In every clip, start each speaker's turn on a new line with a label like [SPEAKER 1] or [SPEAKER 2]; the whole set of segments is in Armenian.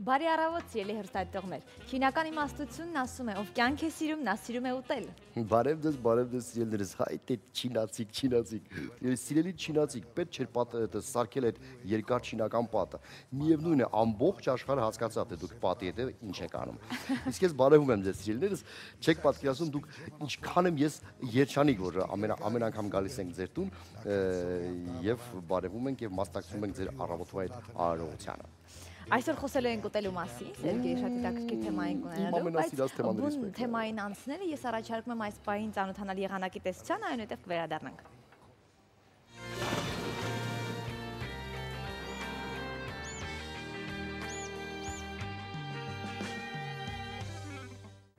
[SPEAKER 1] Բարի առավոտ, սիրելի հեռուստադիտողներ։ Չինական իմաստությունն ասում է, ով կյանք է սիրում, նա սիրում է ուտել։
[SPEAKER 2] Բարև ձեզ, սիրելիներս, հայ չինացիկ։ Սիրելի չինացիկ, պետք չէր պատը սարքել այդ երկար չինական պատը։ Միևնույն է, ամբողջ աշխարհը հասկացավ, թե դուք պատի հետ ինչ եք անում։ Իսկ ես բարևում եմ ձեզ, սիրելիներս, չեք պատկերացնում դուք ինչքան եմ ես երջանիկ, որ ամեն անգամ գալիս ենք ձեր տուն եւ բարևում ենք եւ մասնակցում ենք ձեր առավոտվա այդ արարողությանը։
[SPEAKER 1] Այսօր խոսելու ենք ուտելու մասին, Սերգեյ շատ հետաքրքիր թեմա ենք ունենալու, բայց թեմային անցնելը ես առաջարկում եմ այս պահին ծանոթանալ եղանակի տեսությանը, այնուհետև կվերադառնանք։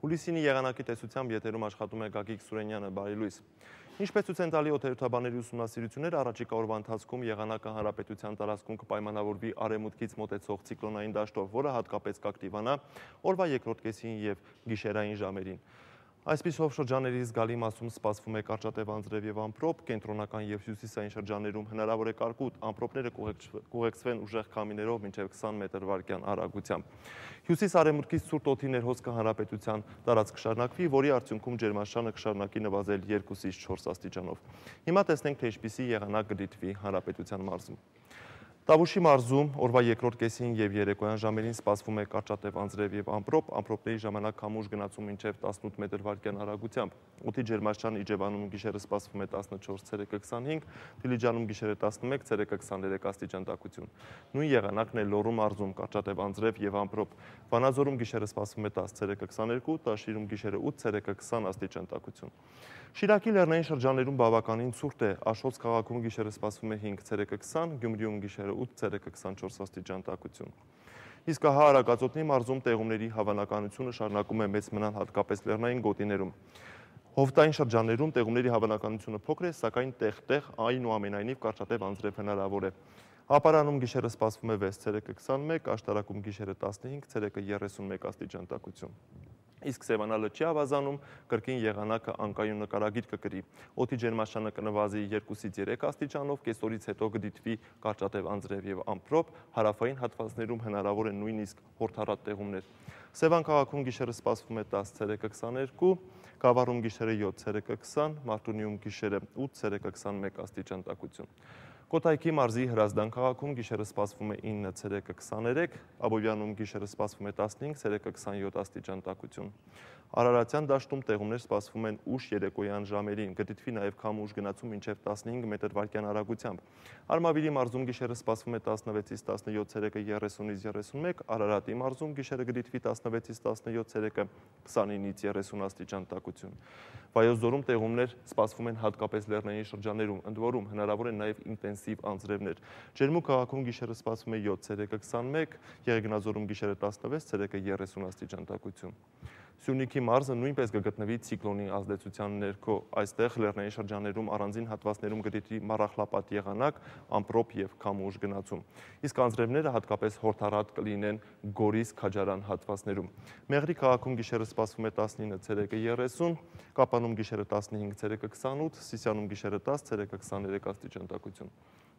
[SPEAKER 3] Հուլիսինի եղանակի տեսությամբ եթերում աշխատում է Գագիկ Սուրենյանը, բարի լույս։ Ինչպես ցույց են տալի օդերթաբանների ուսումնասիրությունները, առաջիկա օրվա ընթացքում եղանակը հանրապետության տարածքում կպայմանավորվի արևմուտքից մոտեցող ցիկլոնային դաշտով, որը հատկապես կակտիվանա օրվա երկրորդ կեսին եւ գիշերային ժամերին։ Այսպիսով շրջանների զգալի մասում սպասվում է կարճատև անձրև եւ ամպրոպ, կենտրոնական եւ հյուսիսային շրջաններում հնարավոր է կարկուտ, ամպրոպները կուղեկցվեն ուժեղ քամիներով մինչեւ 20 մետր/վայրկյան արագությամբ։ Հյուսիս-արևմուտքից ցուրտ օդի ներհոսքը հանրապետության տարածք կշարունակվի, որի արդյունքում ջերմաստիճանը կշարունակի նվազել 2-ից 4 աստիճանով։ Հիմա տեսնենք, թե ինչպիսի եղանակ կդիտվի հանրապետության մարզում։ Տավուշի մարզում օրվա երկրորդ կեսին եւ երեկոյան ժամերին սպասվում է կարճատև անձրև եւ ամպրոպ, ամպրոպների ժամանակ քամուշ գնացում մինչեւ 18 մետր/վայրկյան արագությամբ։ Օդի ջերմաստիճան Իջևանում գիշերը սպասվում է 14 ցելսիուսը 25, Դիլիջանում գիշերը 11 ցելսիուսը 23 աստիճան տաքություն։ Նույն եղանակն է Լոռու մարզում կարճատև անձրև եւ ամպրոպ։ Վանաձորում գիշերը սպասվում է 10 ցելսիուսը 22, Տաշիրում գիշերը 8 ցելսիուսը 20 աստիճան տաքություն։ Շիրակի լեռնային շրջաններում բավականին ցուրտ է, Աշոտ քաղաքում գիշերը սպասվում է 5 ցելսիուսը 20, Գյումրիում գիշերը 8 ցելսիուսը 24 աստիճան տաքություն։ Իսկ հա Արագածոտնի մարզում տեղումների հավանականությունը շարունակում է մեծ մնալ հատկապես լեռնային գոտիներում։ Հովտային շրջաններում տեղումների հավանականությունը փոքր է, սակայն տեղ-տեղ այնուամենայնիվ կարճատև անձրև հնարավոր է։ Ապարանում գիշերը սպասվում է 6 ցելսիուսը 21, Աշտարակում գիշերը 15 ցելսիուսը 31 աստիճան տաքություն։ Իսկ Սևանա լճի ավազանում կրկին եղանակը անկայուն նկարագիր կկրի։ Օդի ջերմաստիճանը կնվազի 2-ից 3 աստիճանով, կեսօրից հետո կդիտվի կարճատև անձրև եւ ամպրոպ, հարավային հատվածներում հնարավոր է նույնիսկ հորդառատ տեղումներ։ Սևան քաղաքում գիշերը սպասվում է 10 ցելսիուսը 22, Գավառում գիշերը 7 ցելսիուսը 20, Մարտունիում գիշերը 8 ցելսիուսը 21 աստիճան տաքություն։ Կոտայքի մարզի Հրազդան քաղաքում գիշերը սպասվում է 9 ցելսիուսը 23, Աբովյանում գիշերը սպասվում է 15 ցելսիուսը 27 աստիճան տաքություն։ Արարատյան դաշտում տեղումներ սպասվում են ուշ երեկոյան ժամերին, կդիտվի նաև քամուշ գնացում մինչև 15 մետր/վայրկյան արագությամբ։ Արմավիրի մարզում գիշերը սպասվում է 16-ից 17 ցելսիուսը 30-ից 31, Արարատի մարզում գիշերը կդիտվի 16-ից 17 ցելսիուսը 29-ից 30 աստիճան տաքություն։ Վայոց ձորում տեղումներ սպասվում են հատկապես լեռնային շրջաններում, ընդ որում հնարավոր են նաև ինտենսիվ անձրևներ։ Ջերմուկ քաղաքում գիշերը սպասվում է 7 ցելսիուսը 21, Եղեգնաձորում գիշերը 16 ցելսիուսը 30 աստիճան տաքություն։ Սյունիքի մարզը նույնպես կգտնվի ցիկլոնի ազդեցության ներքո, այստեղ լեռնային շրջաններում առանձին հատվածներում կդիտվի մառախլապատ եղանակ, ամպրոպ եւ քամուշ գնացում։ Իսկ անձրևները հատկապես հորդառատ կլինեն Գորիս Քաջարան հատվածներում։ Մեղրի քաղաքում գիշերը սպասվում է 19 ցելսիուսը 30, Կապանում գիշերը 15 ցելսիուսը 28, Սիսիանում գիշերը 10 ցելսիուսը 23 աստիճան տաքություն։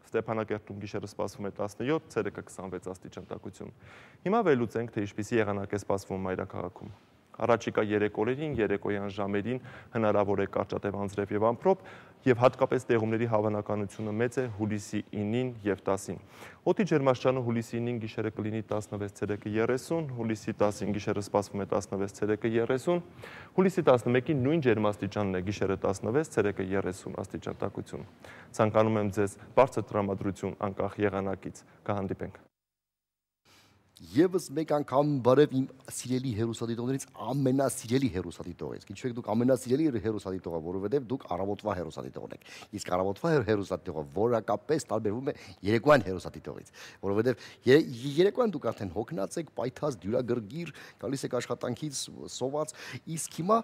[SPEAKER 3] Ստեփանակերտում գիշերը սպասվում է 17 ցելսիուսը 26 աստիճան տաքություն։ Հիմա վերլուծենք, թե ինչպիսի եղանակ է սպասվում մայրաքաղաքում։ Առաջիկա 3 օրերին երեկոյան ժամերին հնարավոր է կարճատև անձրև եւ ամպրոպ եւ հատկապես տեղումների հավանականությունը մեծ է հուլիսի 9-ին եւ 10-ին։ Օդի ջերմաստիճանը հուլիսի 9-ին գիշերը կլինի 16 ցելսիուսը 30, հուլիսի 10-ին գիշերը սպասվում է 16 ցելսիուսը 30, հուլիսի 11-ին նույն ջերմաստիճանն է գիշերը 16 ցելսիուսը 30 աստիճան տաքություն։ Ցանկանում եմ ձեզ բարձր տրամադրություն անկախ եղանակից։ Կհանդիպենք։
[SPEAKER 2] Եվս մեկ անգամ բարև իմ սիրելի հերոսադիտողներից ամենասիրելի հերոսադիտողից։ Ինչու՞ եք դուք ամենասիրելի հերոսադիտողը, որովհետև դուք առավոտվա հերոսադիտողն եք։ Իսկ առավոտվա հերոսադիտողը որակապես տարբերվում է երեկոյան հերոսադիտողից, որովհետև երեկոյան դուք արդեն հոգնած եք, պայթած, դյուրագրգիռ, գալիս եք աշխատանքից սոված, իսկ հիմա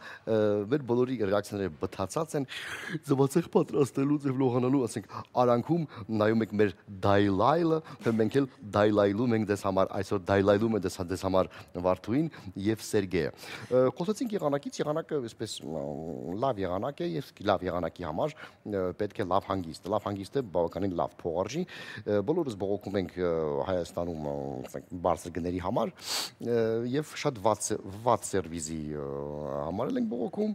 [SPEAKER 2] մեր բոլորի ռեակցիաները բթացած են, զվացեղ պատրաստելու եւ լողանալու, ասենք, արանքում նայում եք մեր դայլայլը, թե մենք էլ դայլայլում ենք ձեզ համար այսօր դայլայլում է դες համար Վարդուին եւ Սերգեյը։ Խոսեցինք եղանակից, եղանակը այսպես լավ եղանակ է եւ լավ եղանակի համար պետք է լավ հանգիստ։ Լավ հանգիստը բավականին լավ փողարժի։ Բոլորս բողոքում ենք Հայաստանում բարձր գների համար եւ շատ վատ սերվիզի համար ենք բողոքում։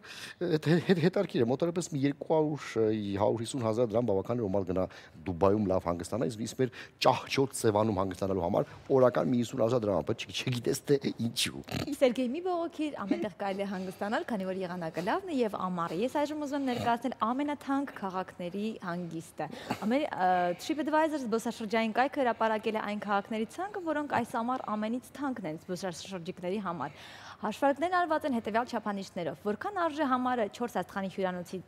[SPEAKER 2] Հետարքիր է մոտավորապես 200-150,000 դրամ բավական նորմալ գնա Դուբայում լավ հանգստանա, իսկ մեր ճահճոտ Սևանում հանգստանալու համար օրական 50,000 դրամ, բայց չգիտես թե ինչու։
[SPEAKER 1] Սերգեյ, մի բողոքի, ամենտեղ կարելի է հանգստանալ, քանի որ եղանակը լավն է եւ ամառը։ Ես այժմ ուզում եմ ներկայացնել ամենաթանկ քաղաքների հանգիստը։ TripAdvisor զբոսաշրջային կայքը հրապարակել է այն քաղաքների ցանկը, որոնք այս ամառ ամենից թանկն են զբոսաշրջիկների համար։ Հաշվարկներն արված են հետևյալ չափանիշներով. որքան արժե համարը 4 աստղանի հյուրանոցի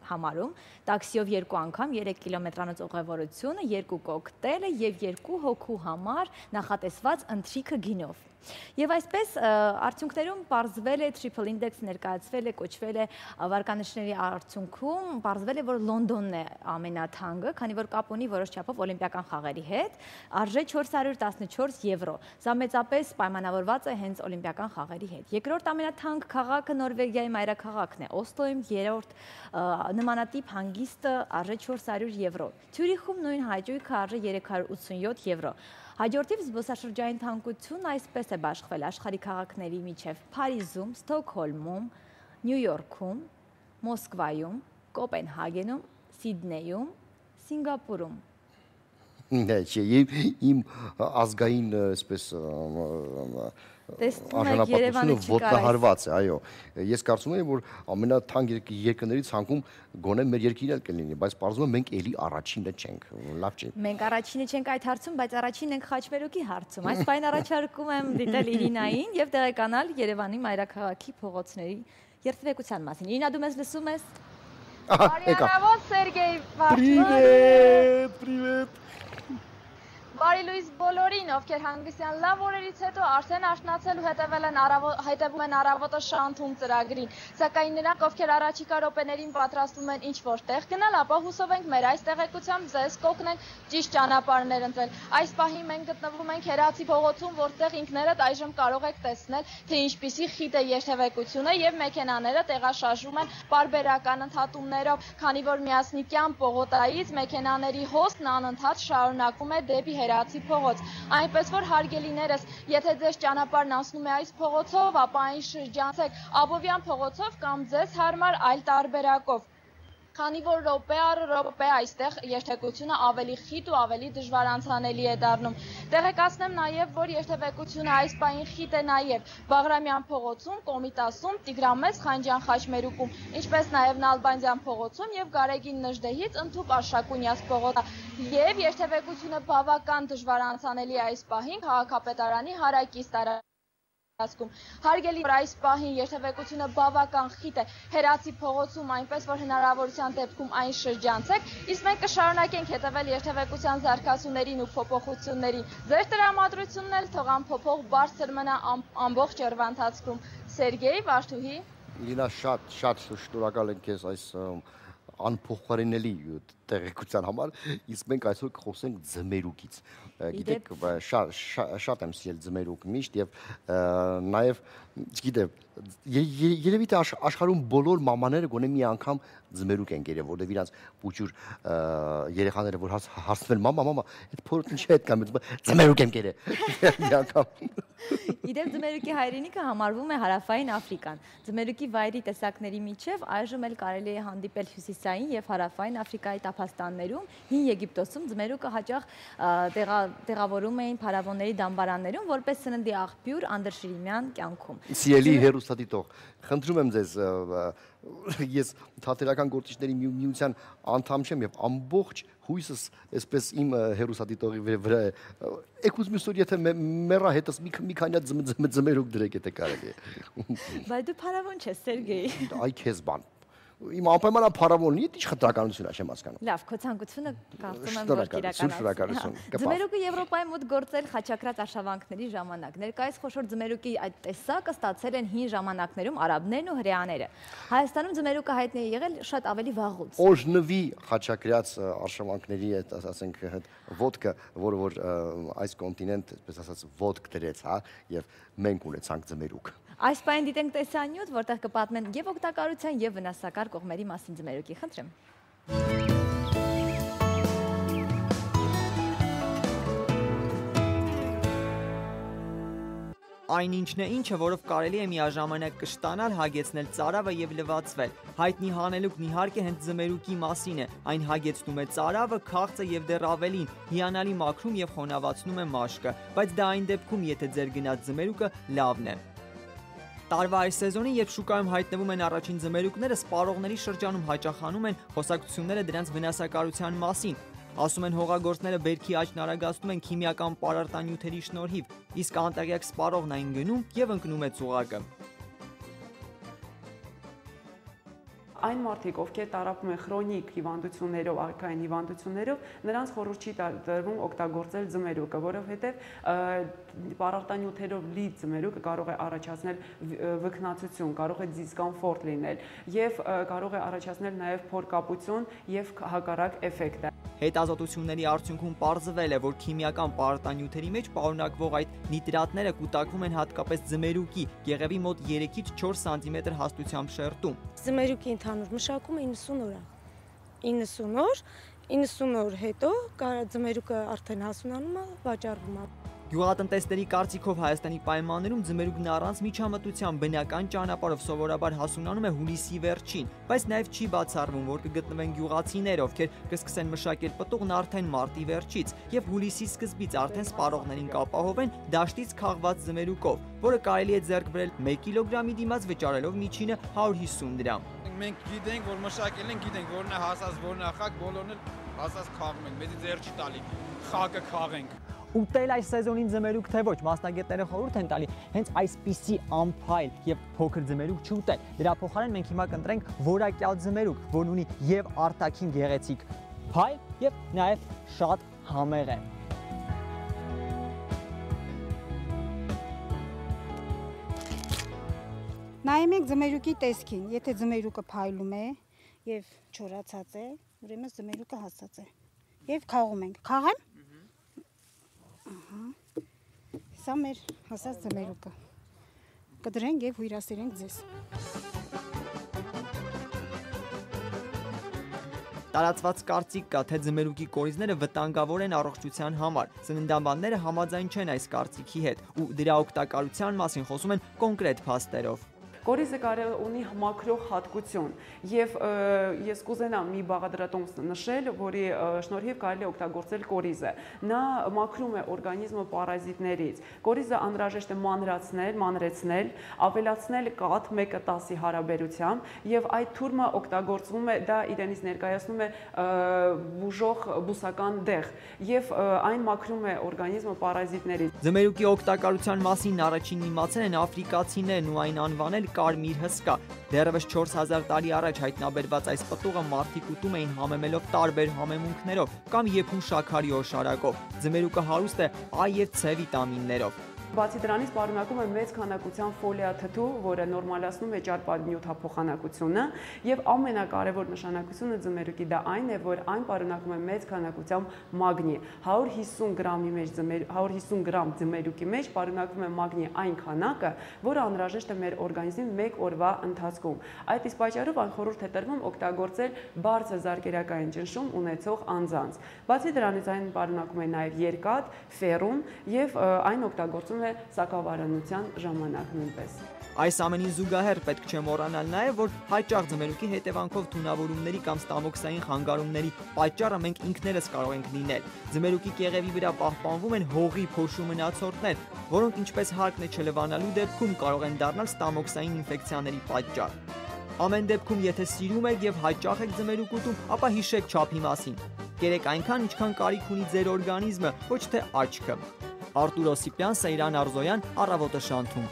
[SPEAKER 1] համարում, տաքսիով 2 անգամ 3 կիլոմետրանոց ուղևորությունը, 2 կոկտեյլը եւ 2 հոգու համար նախատեսված ընթրիքը գինով։ Եվ այսպես արդյունքներում պարզվել է Triple Index ներկայացվել է, կոչվել է վարկանիշների արդյունքում, պարզվել է, որ Լոնդոնն է ամենաթանկը, քանի որ կապ ունի որոշ չափով օլիմպիական խաղերի հետ, արժե 414 եվրո։ Սա մեծապես պայմանավորված է հենց օլիմպիական խաղերի հետ։ Երկրորդ ամենաթանկ քաղաքը Նորվեգիայի մայրաքաղաքն է, Օսլոյում երրորդ նմանատիպ հանգիստը արժե 400 եվրո։ Ցյուրիխում նույն հաճույքը արժե 387 եվրո։ Հաջորդիվ զբոսաշրջային թանկությունն այսպես է բաշխվել աշխարհի քաղաքների միջև Փարիզում, Ստոկհոլմում, Նյու Յորքում, Մոսկվայում, Կոպենհագենում, Սիդնեյում, Սինգապուրում։
[SPEAKER 2] Իմ ազգային այսպես արժանապատվությունը ոտնահարված է, այո։ Ես կարծում եմ, որ ամենաթանկ երկրների ցանկում գոնե մեր երկիրն էլ կլինի, բայց պարզվում է մենք էլի առաջինը չենք, լավ չէ։
[SPEAKER 1] Մենք առաջինը չենք այդ հարցում, բայց առաջինն ենք Խաչմերուկի հարցում։ Այս բան առաջարկում եմ դիտել Իրինային եւ տեղեկանալ Երևանի մայրաքաղաքի փողոցների երթևեկության մասին։ Իրինա, դու մեզ լսում ես։
[SPEAKER 4] Բարյանավոտ Սերգեյ
[SPEAKER 2] Պրիվետ, պրիվետ։
[SPEAKER 4] Բարի լույս բոլորին, ովքեր հանգստյան լավ օրերից հետո արդեն արթնացել ու հետևում են առավոտը շանթում ծրագրին, սակայն նրանք, ովքեր առաջիկա րոպեներին պատրաստվում են ինչ-որ տեղ գնալ, ապա հուսով ենք մեր այս տեղեկությամբ ձեզ կօգնենք ճիշտ ճանապարհներ ընտրել։ Այս պահին մենք գտնվում ենք Հերացի փողոցում, որտեղ ինքներդ այժմ կարող եք տեսնել, թե ինչպիսի խիտ է երթևեկությունը եւ մեքենաները տեղաշարժվում են պարբերական ընդհատումներով, քանի որ միասնիկյան պողոտայից մեքենաների հոսքն անընդհատ շարունակում է դեպի Հերացի փողոց, այնպես որ հարգելիներս, եթե ձեզ ճանապարհն անցնում է այս փողոցով, ապա այն շրջանցեք Աբովյան փողոցով կամ ձեզ հարմար այլ տարբերակով, քանի որ րոպե առ րոպե այստեղ երթևեկությունը ավելի խիտ ու ավելի դժվար անցանելի է դառնում։ Տեղեկացնեմ նաև, որ երթևեկությունը այս պահին խիտ է նաև Բաղրամյան փողոցում, Կոմիտասում, Տիգրամեծ Խանջյան Խաչմերուկում, ինչպես նաև Նալբանդյան փողոցում եւ Գարեգին Նժդեհից ընդհուպ Արշակունյաց փողոցը։ Եվ երթևեկությունը բավական դժվար անցանելի է այս պահին քաղաքապետարանի հարակից Հարգելի, որ այս պահին երթևեկությունը բավական խիտ է Հերացի փողոցում, այնպես որ հնարավորության դեպքում այն շրջանցեք, իսկ մենք կշարունակենք հետևել երթևեկության զարգացումներին ու փոփոխություններին։ Ձեր տրամադրությունն էլ թող անփոփոխ բարձր մնա ամբողջ օրվա ընթացքում։ Սերգեյ, Վարդուհի։
[SPEAKER 2] Լինա, շատ շնորհակալ ենք քեզ այս անփոխարինելի տեղեկության համար, իսկ մենք այսօր կխոսենք ձմերուկից։ Գիտեք, շատ եմ սիրել ձմերուկ միշտ եւ նաեւ, չգիտեմ, երևի թե աշխարհում բոլոր մամաները գոնե մի անգամ ձմերուկ են գերել, որտեղ իրանց փուճուր երեխաները որ հարցնել մամա, այդ փորը ինչի հետ կամ ձմերուկ եմ գերել։ Մի անգամ։
[SPEAKER 1] Իդեպ ձմերուկի հայրենիքը համարվում է Հարավային Աֆրիկան։ Ձմերուկի վայրի տեսակների միջև այժմ էլ կարելի է հանդիպել Հյուսիսային եւ Հարավային Աֆրիկայի տափաստաններում, Հին Եգիպտոսում ձմերուկը հաճախ տեղավորում էին փարավոնների դամբարաններում որպես սննդի աղբյուր անդրշիրիմյան կյանքում։
[SPEAKER 2] Սիրելի հերոստատիտող, խնդրում եմ ձեզ, ես թատերական գործիչների միության անդամ չեմ եւ ամբողջ հույսս այսպես իմ հերոստատիտողի վրա է։ Եկուս մյուսօր եթե մեռա հետս մի քանի ձմերուկ դրեք եթե կարելի է։
[SPEAKER 1] Բայց դու փարավոն չես, Սերգեյ։
[SPEAKER 2] Այ քեզ բան։ Իմ անպայման փառավորն է, ինչ խտրականություն է, չեմ հասկանում։
[SPEAKER 1] Լավ, քո ցանկությունը կարծում եմ որ
[SPEAKER 2] կիրականացնի։
[SPEAKER 1] Ձմերուկը Եվրոպայի մոտ գործել խաչակրած արշավանքների ժամանակ։ Ներկայիս խոշոր ձմերուկի այդ տեսակը ստացել են հին ժամանակներում արաբներն ու հրեաները։ Հայաստանում ձմերուկը հայտնի է եղել շատ ավելի վաղուց։
[SPEAKER 2] Օժնվի խաչակրած արշավանքների այդ, ասենք, ոդկը, որ այս կոնտինենտ, այսպես ասած, ոդկ դրեց, հա, եւ մենք ունեցանք ձմերուկ։
[SPEAKER 1] Այս պայն դիտենք տեսանյութ, որտեղ կպատմեն եւ օգտակարության եւ վնասակար կողմերի մասին ձմերուկի, խնդրեմ։
[SPEAKER 5] Այն ինչն է ինչը, որով կարելի է միաժամանակ կշտանալ, հագեցնել ծարավը եւ լվացվել։ Հայտնի հանելուկն իհարկե հենց ձմերուկի մասին է։ Այն հագեցնում է ծարավը, քաղցը եւ դեռ ավելին, հիանալի մաքրում եւ խոնավացնում է մաշկը, բայց դա այն դեպքում, եթե ձեր գնած ձմերուկը լավն է։ Տարվա այս սեզոնին, երբ շուկայում հայտնվում են առաջին ձմերուկները, սպառողների շրջանում հաճախանում են խոսակցությունները դրանց վնասակարության մասին։ Ասում են հողագործները բերքի աճն արագացնում են քիմիական պարարտանյութերի շնորհիվ, իսկ անտեղյակ սպառողն այն գնում եւ ընկնում է ծուղակը։
[SPEAKER 6] Այն մարդիկ, ովքեր տառապում են քրոնիկ հիվանդություններով, արկային հիվանդություններով, նրանց խորհուրդ չի տրվում օգտագործել ձմերուկը, որովհետև պարարտանյութերով լի ձմերուկը կարող է առաջացնել վքնացություն, կարող է դիսկոմֆորտ լինել եւ կարող է առաջացնել նաեւ փորկապություն եւ հակառակ էֆեկտ։
[SPEAKER 5] Հետազոտությունների արդյունքում պարզվել է, որ քիմիական պարարտանյութերի մեջ պարունակվող այդ նիտրատները կուտակվում են հատկապես ձմերուկի եղևի մոտ 3-ից 4 սանտիմետր հաստությամբ շերտում։
[SPEAKER 7] Ձմերուկի ընդհանուր մշակումը 90 օր է։ 90 օր հետո ձմերուկը արդեն հասունանում է, վաճառվում է։
[SPEAKER 5] Գյուղատնտեսների կարծիքով Հայաստանի պայմաններում ձմերուկն առանց միջամտության բնական ճանապարհով սովորաբար հասունանում է հուլիսի վերջին, բայց նաև չի բացառվում, որ կգտնվեն գյուղացիներ, ովքեր կսկսեն մշակել պտուղն արդեն մարտի վերջից եւ հուլիսի սկզբից արդեն սպառողներին կապահովեն դաշտից քաղված ձմերուկով, որը կարելի է ձեռք բերել 1 կիլոգրամի դիմաց վճարելով միջինը 150 դրամ։
[SPEAKER 8] Մենք գիտենք, որ մշակել են, գիտենք, որն է հասած, որն է խակ, բոլորն էլ հասած խաղում ենք, մեզի ձեռ չի տալի, խակը խաղենք։
[SPEAKER 5] Ուտել այս սեզոնին ձմերուկ թե ոչ, մասնագետները խորհուրդ են տալի հենց այսպիսի անփայլ եւ փոքր ձմերուկ չուտել։ Դրա փոխարեն մենք հիմա կընտրենք որակյալ ձմերուկ, որն ունի եւ արտաքին գեղեցիկ փայլ եւ նաեւ շատ համեղ է։
[SPEAKER 9] Նայում ենք ձմերուկի տեսքին, եթե ձմերուկը փայլում է եւ չորացած է, ուրեմն ձմերուկը հասած է։ Եվ քաղում ենք։ Քաղեմ։ Սա մեր հասած ձմերուկը։ Կդրենք եւ հյուրասիրենք ձեզ։
[SPEAKER 5] Տարածված կարծիք կա, թե ձմերուկի կորիզները վտանգավոր են առողջության համար։ Ծննդաբանները համաձայն չեն այս կարծիքի հետ ու դրա օգտակարության մասին խոսում են կոնկրետ փաստերով։
[SPEAKER 6] Կորիզը կարելի ունի մաքրող հատկություն եւ ես կուզենամ մի բաղադրատոմս նշել, որի շնորհիվ կարելի է օգտագործել կորիզը։ Նա մաքրում է օրգանիզմը պարազիտներից։ Կորիզը անհրաժեշտ է մանրեցնել, ավելացնել կաթ 1:10-ի հարաբերությամբ եւ այդ թուրմը օգտագործվում է, դա իրենից ներկայացնում է բուժող բուսական դեղ եւ այն մաքրում է օրգանիզմը պարազիտներից։
[SPEAKER 5] Ձմերուկի օգտակարության մասին առաջին իմացել են աֆրիկացիներն ու այն անվանել կարմիր հսկա։ Դեռևս 4000 տարի առաջ հայտնաբերված այս պտուղը մարդիկ ուտում էին համեմելով տարբեր համեմունքներով կամ եփուն շաքարի օշարակով։ Ձմերուկը հարուստ է A եւ C վիտամիններով։
[SPEAKER 6] Բացի դրանից պարունակում է մեծ քանակությամբ ֆոլիաթթու, որը նորմալացնում է ճարպանյութափոխանակությունը, եւ ամենակարևոր նշանակությունը ձմերուկի դա այն է, որ այն պարունակում է մեծ քանակությամբ մագնի։ 150 գրամ ձմերուկի մեջ պարունակվում է մագնի այն քանակը, որը անհրաժեշտ է մեր օրգանիզմին 1 օրվա ընթացքում։ Այդ իսկ պատճառով այն խորհուրդ է տրվում օգտագործել բարձր զարկերակային ճնշում ունեցող անձանց։ Բացի դրանից այն պարունակում է նաեւ երկաթ, ֆերում եւ այն օգտագործում սակավարանության ժամանակ նույնպես։
[SPEAKER 5] Այս ամենին զուգահեռ պետք չէ մոռանալ նաև, որ հաճախ ձմերուկի հետևանքով թունավորումների կամ ստամոքսային խանգարումների պատճառը մենք ինքներս կարող ենք լինել։ Ձմերուկի կեղևի վրա պահպանվում են հողի փոշու մնացորդներ, որոնք ինչպես հարկն է չլվանալու դեպքում կարող են դառնալ ստամոքսային ինֆեկցիաների պատճառ։ Ամեն դեպքում, եթե սիրում եք եւ հաճախ եք ձմերուկ ուտում, ապա հիշեք չափի մասին։ Կերեք այնքան, ինչքան կարիք ունի ձեր օրգանիզմը, ոչ թե աչքը։ Արտուր Օսիպյան, Սեյրան Արզոյան, Առավոտը շանթում։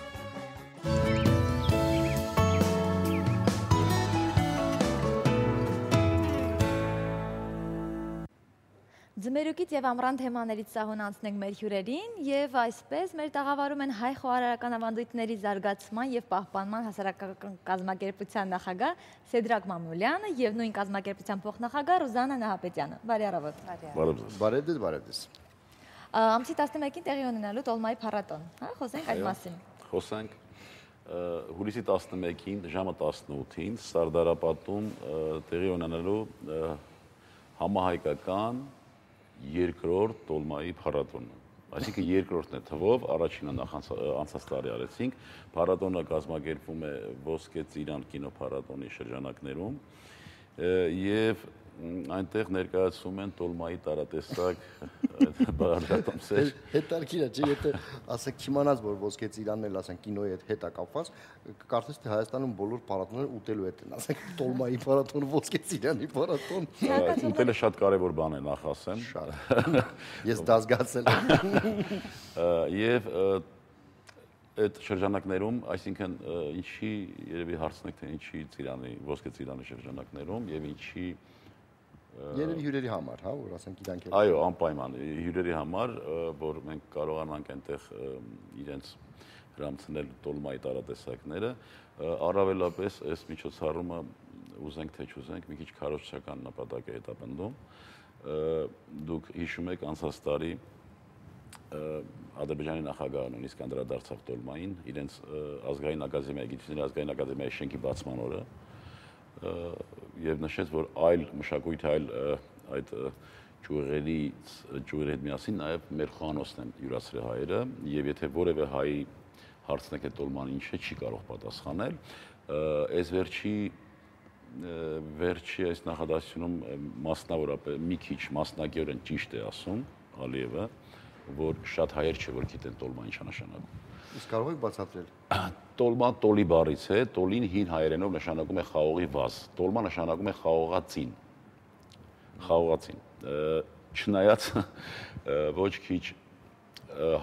[SPEAKER 1] Ձմերուկից եւ ամռան թեմաներից սահուն անցնենք մեր հյուրերին եւ այսպես մեր տաղավարում են հայ խոհարարական ավանդույթների զարգացման եւ պահպանման հասարակական կազմակերպության նախագահ Սեդրակ Մամուլյանը եւ նույն կազմակերպության փոխնախագահ Ռուզանա Նահապետյանը։ Բարի առավոտ։
[SPEAKER 2] Բարև ձեզ։
[SPEAKER 1] Ամսի 11-ին տեղի ունենալու Տոլմայի փառատոն, հա, խոսենք այդ մասին։
[SPEAKER 10] Խոսենք հուլիսի 11-ին ժամը 18-ին Սարդարապատում տեղի ունենալու համահայկական երկրորդ Տոլմայի փառատոնը։ Այսինքն երկրորդն է թվով, առաջինը անցած տարի արեցինք, փառատոնը կազմակերպվում է Ոսկե Ծիրան կինոփառատոնի շրջանակներում եւ այնտեղ ներկայացում են Տոլմայի տարատեսակ բարդատոմսեր։
[SPEAKER 2] Հետաքրքիր է, չէ՞, եթե ասենք չիմանաս, որ Ոսկե Ծիրանն էլ ասենք կինոյի հետ է կապված, կարծես թե Հայաստանում բոլոր փառատոները ուտելու հետ են, ասենք Տոլմայի փառատոն, Ոսկե Ծիրանի փառատոն։
[SPEAKER 10] Ուտելը շատ կարևոր բան է, նախ ասեմ։
[SPEAKER 2] Ես դա զգացել եմ։
[SPEAKER 10] Եվ այդ շրջանակներում, այսինքն ինչի երևի հարցնեք, թե ինչի Ծիրանի, Ոսկե Ծիրանի շրջանակներում եւ ինչի
[SPEAKER 2] Երևի հյուրերի համար, հա, որ ասենք իրանք էլ։
[SPEAKER 10] Այո, անպայման հյուրերի համար, որ մենք կարողանանք այնտեղ իրենց հրամցնել Տոլմայի տարատեսակները, առավելապես այս միջոցառումը ուզենք թե չուզենք, մի քիչ քարոզչական նպատակ է հետապնդում։ Դուք հիշում եք անցած տարի Ադրբեջանի նախագահը նույնիսկ անդրադարձավ Տոլմային, իրենց ազգային ակադեմիայի, գիտությունների ազգային ակադեմիայի շենքի բացման օրը եւ նշեց, որ այլ մշակույթ, այդ ջուրերի հետ միասին նաեւ մեր խոհանոցն են յուրացրել հայերը եւ եթե որևէ հայ հարցնեք է Տոլման ինչ է, չի կարող պատասխանել։ Այս վերջի այս նախադասությունում մասնավորապես մի քիչ մասնակիորեն ճիշտ է ասում Ալիևը, որ շատ հայեր չէ, որ գիտեն Տոլման ինչ է նշանակում։
[SPEAKER 2] Իսկ կարող եք բացատրել։
[SPEAKER 10] Տոլմա տոլի բառից է, տոլին հին հայերենով նշանակում է խաղողի վազ, տոլմա նշանակում է խաղողածին, խաղողածին, չնայած ոչ քիչ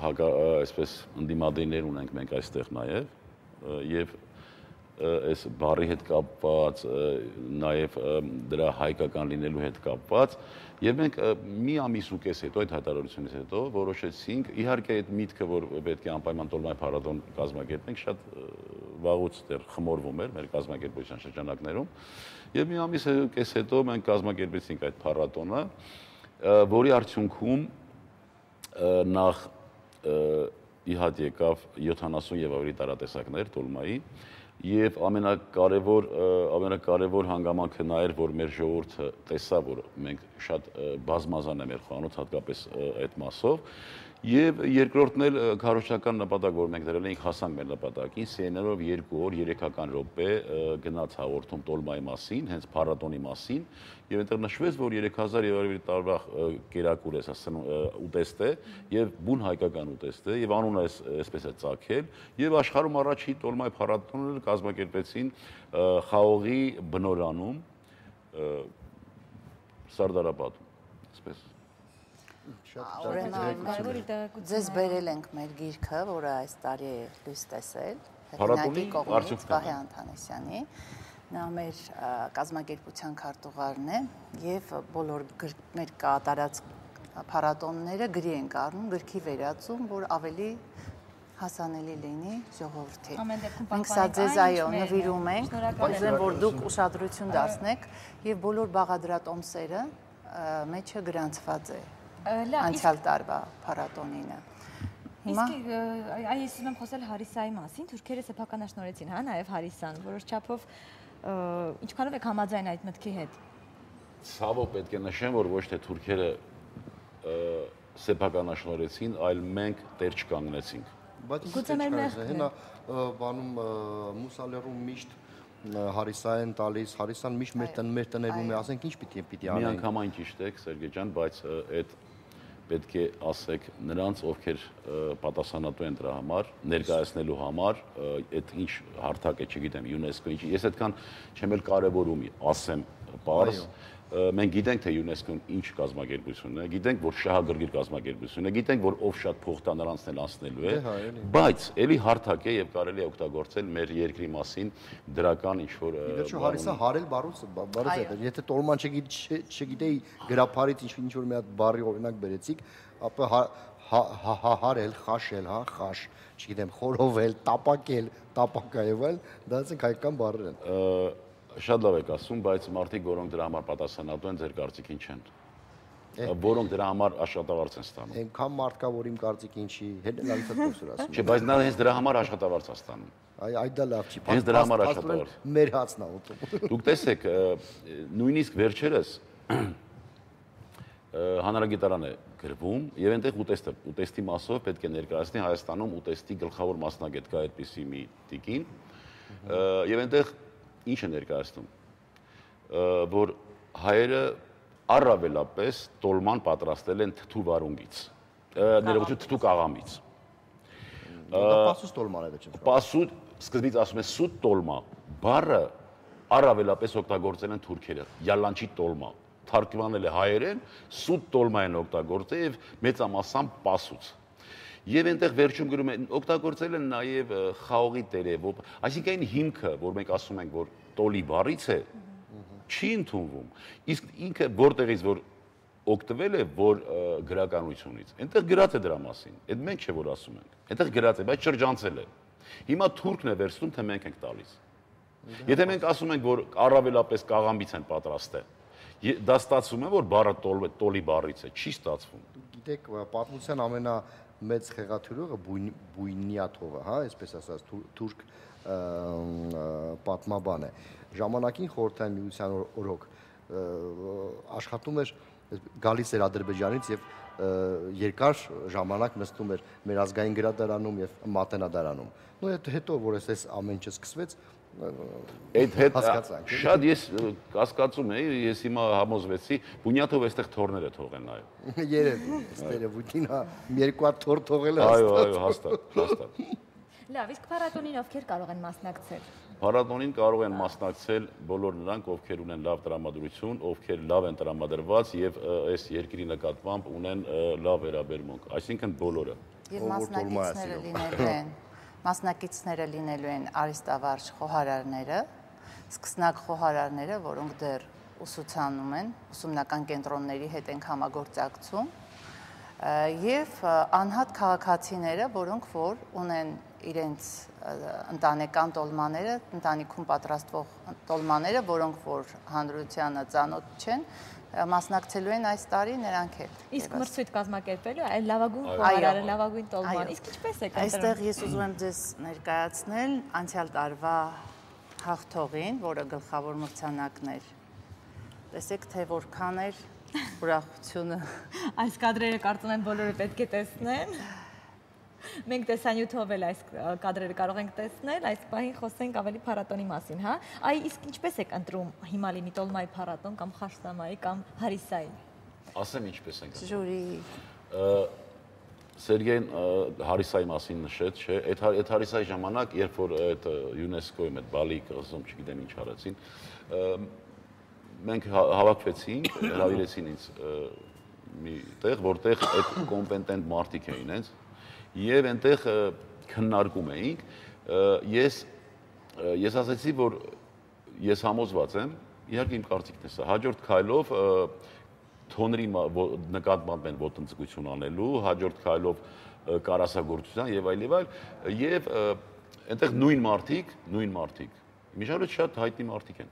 [SPEAKER 10] այսպես ընդդիմադիրներ ունենք մենք այստեղ նաև այս բառի հետ կապված, նաև դրա հայկական լինելու հետ կապված եւ մենք մի ամիս ու կես հետո այդ հայտարարությունից հետո որոշեցինք իհարկե այդ միտքը որ պետք է անպայման Տոլմայի փառատոն կազմակերպենք շատ վաղուց դեռ խմորվում էր մեր կազմակերպության շրջանակներում եւ մի ամիս ու կես հետո մենք կազմակերպեցինք այդ փառատոնը որի արդյունքում նախ իհատ եկավ 70 եւ ավելի տարատեսակներ Տոլմայի Եվ ամենակարևոր հանգամանքը նա էր, որ մեր ժողովուրդը տեսա, որ մենք շատ բազմազան է մեր խոհանոց, հատկապես այդ մասով, եւ երկրորդն էլ քարոզչական նպատակ, որ մենք դրել էինք հասանք մեր նպատակին, CNN-ով 2 օր 3-ական րոպե գնաց հաղորդում Տոլմայի մասին, հենց փառատոնի մասին, եւ այնտեղ նշվեց, որ 3000 տարվա կերակուր է, ասեմ, ուտեստ է եւ բուն հայկական ուտեստ է եւ անունը այսպես է ծագել եւ աշխարհում առաջի Տոլմայի փառատոնը կազմակերպեցին խաղողի բնորանում Սարդարապատում, այսպես
[SPEAKER 11] Ձեզ բերել ենք մեր գիրքը, որը այս տարի է լույս տեսել, հեղինակի կողմից Վահե Անթանեսյանի, նա մեր կազմակերպության քարտուղարն է եւ բոլոր մեր կատարած փառատոնները գրի ենք առնում, գրքի վերածում, որ ավելի հասանելի լինի ժողովրդին։ Մենք սա ձեզ այո նվիրում ենք, ուզում որ դուք ուշադրություն դարձնեք եւ բոլոր բաղադրատոմսերը մեջը գրանցված է անցյալ տարվա փառատոնինը։
[SPEAKER 1] Իսկ այս ուզում եմ խոսել Հարիսայի մասին, թուրքերը սեփականաշնորհեցին, հա, նաև Հարիսան, որոշ չափով ինչքանով եք համաձայն այդ մտքի հետ։
[SPEAKER 10] Ցավոք պետք է նշեմ, որ ոչ թե թուրքերը սեփականաշնորհեցին, այլ մենք տեր չկանգնեցինք։
[SPEAKER 2] Բայց գուցե մեր մեղքն է, բանում Մուսալերում միշտ Հարիսա են տալիս, Հարիսան միշտ մեր տներում է, ասենք ինչ պիտի անենք։
[SPEAKER 10] Մի անգամայն ճիշտ եք, Սերգեյ ջան, բայց այդ պետք է ասեք նրանց, ովքեր պատասխանատու են դրա համար, ներկայացնելու համար, այդ ինչ հարթակ է, չգիտեմ, ՅՈՒՆԵՍԿՕ, ես այդքան չեմ էլ կարևորում ասեմ պարզ, մենք գիտենք թե ՅՈՒՆԵՍԿՕ-ն ինչ կազմակերպություն է, գիտենք որ շահագրգիռ կազմակերպություն է, գիտենք որ ով շատ փող տա նրանցն էլ անցնելու է, բայց էլի հարթակ է եւ կարելի է օգտագործել մեր երկրի մասին դրական ինչ որ
[SPEAKER 2] Իդեպ հարիսա հարել բառը եթե տոլման չգիտեի գրափարից ինչ որ մի հատ բառի օրինակ բերեցիք, ապա հարել, խաշել, հա, խաշ, չգիտեմ, խորովել, տապակել, տապակայել, դա ասենք հայկական բառեր են։
[SPEAKER 10] Շատ լավ եք ասում, բայց մարդիկ, որոնք դրա համար պատասխանատու են, ձեր կարծիքին չեն։ Որոնք դրա համար աշխատավարձ են ստանում։
[SPEAKER 2] Այնքան մարդ կա, որ իմ կարծիքին չի, հենց դրսը ասում։
[SPEAKER 10] Չէ, բայց նա հենց դրա համար աշխատավարձ է ստանում։
[SPEAKER 2] Այդ դա լավ չի։
[SPEAKER 10] Հենց դրա համար աշխատավարձ։
[SPEAKER 2] Մեր հացն է ուտում։
[SPEAKER 10] Դուք տեսեք, նույնիսկ վերջերս հանրագիտարան է գրվում եւ այնտեղ ուտեստի մասով պետք է ներկայացնի Հայաստանում ուտեստի գլխավոր մասնագետ կա այդպիսի մի տիկին եւ այնտեղ ինչ է ներկայացնում որ հայերը առավելապես տոլման պատրաստել են թթու վարունգից ներողություն թթու կաղամից
[SPEAKER 2] դա պասուտ տոլման է չէ
[SPEAKER 10] պասուտ սկզբից ասում են սուտ տոլմա բառը առավելապես օգտագործել են թուրքերը յալանչի տոլմա թարգմանել է հայերեն, սուտ տոլմա են օգտագործել եւ մեծամասամբ պասուց։ Եվ այնտեղ վերջում գրում են օգտագործել են նաեւ խաղողի տերևով, այսինքն այն հիմքը, որ մենք ասում ենք, որ տոլի բառից է, չի ընդունվում։ Իսկ ինքը որտեղից որ օգտվել է, որ գրականությունից։ Այնտեղ գրած է դրա մասին։ Այդ մենք չէ որ ասում ենք։ Այնտեղ գրած է, բայց շրջանցել է։ Հիմա թուրքն է վերցնում, թե մենք ենք տալիս։ Եթե մենք ասում ենք, որ առավելապես կաղամից են պատրաստել դա ստացվում է, որ բառը տոլի բառից է, չի ստացվում։
[SPEAKER 2] Գիտեք, պատմության ամենամեծ խեղաթյուրողը Բույնյաթովը, հա, այսպես ասած, թուրք պատմաբան է։ Ժամանակին Խորհրդային Միության օրոք աշխատում էր, գալիս էր Ադրբեջանից եւ երկար ժամանակ նստում էր մեր ազգային գրադարանում եւ մատենադարանում։ Նույն հետո, որ այս ամեն ինչ սկսվեց,
[SPEAKER 10] Այդ հետ շատ ես կասկածում էի, ես հիմա համոզվեցի, Բունյաթով այստեղ թորներ է թողել նաև։
[SPEAKER 2] Երևի, ստերևույթին երկու հատ թոր թողել է
[SPEAKER 10] հաստատ։ Այո, հաստատ։
[SPEAKER 1] Լավ, իսկ փառատոնին ովքեր կարող են մասնակցել։
[SPEAKER 10] Փառատոնին կարող են մասնակցել բոլոր նրանք, ովքեր ունեն լավ տրամադրություն, ովքեր լավ են տրամադրված եւ այս երկրի նկատմամբ ունեն լավ վերաբերմունք, այսինքն բոլորը։
[SPEAKER 11] Եվ մասնակիցները լինելու են Մասնակիցները լինելու են արհեստավարժ խոհարարները, սկսնակ խոհարարները, որոնք դեռ ուսուցանում են, ուսումնական կենտրոնների հետ են համագործակցում, եւ անհատ քաղաքացիները, որոնք որ ունեն իրենց ընտանեկան տոլմաները, ընտանիքում պատրաստվող տոլմաները, որոնք որ հանրությանը ծանոթ չեն, մասնակցելու են այս տարի նրանք էլ։
[SPEAKER 1] Իսկ մրցույթ կազմակերպելու է այլ լավագույն խոհարարը, լավագույն տոլման։ Իսկ ինչպես է կատարվում։
[SPEAKER 11] Այստեղ ես ուզում եմ ձեզ ներկայացնել անցյալ տարվա հաղթողին, որը գլխավոր մրցանակն էր։ Տեսեք, թե որքան էր ուրախությունը։
[SPEAKER 1] Այս կադրերը կարծում եմ բոլորը պետք է տեսնեն։ Մենք տեսանյութով էլ այս կադրերը կարող ենք տեսնել, այս պահին խոսենք ավելի փառատոնի մասին, հա։ Այ իսկ ինչպես եք ընտրում հիմա լինի տոլմայի փառատոն կամ խաշսամայի կամ հարիսայի։
[SPEAKER 10] Ասեմ ինչպես ենք ընտրում։
[SPEAKER 11] Ժյուրի։
[SPEAKER 10] Սերգեյն հարիսայի մասին նշեց, չէ, այդ հարիսայի ժամանակ, երբ որ այդ ՅՈՒՆԵՍԿՕ-ի այդ բալի կղզում, չգիտեմ ինչ արեցին, մենք հավաքվեցինք, հրավիրեցին ինձ մի տեղ, որտեղ այդ կոմպետենտ մարդիկ էին ինձ եւ այնտեղ քննարկում էինք ես ասացի որ ես համոզված եմ իհարկե իմ կարծիքն է սա հաջորդ քայլով թոնրի նկատմամբ են ոտնձգություն անելու հաջորդ քայլով կարասագործության եւ այլ եւ այնտեղ նույն մարդիկ միջավայրը շատ հայտնի մարդիկ են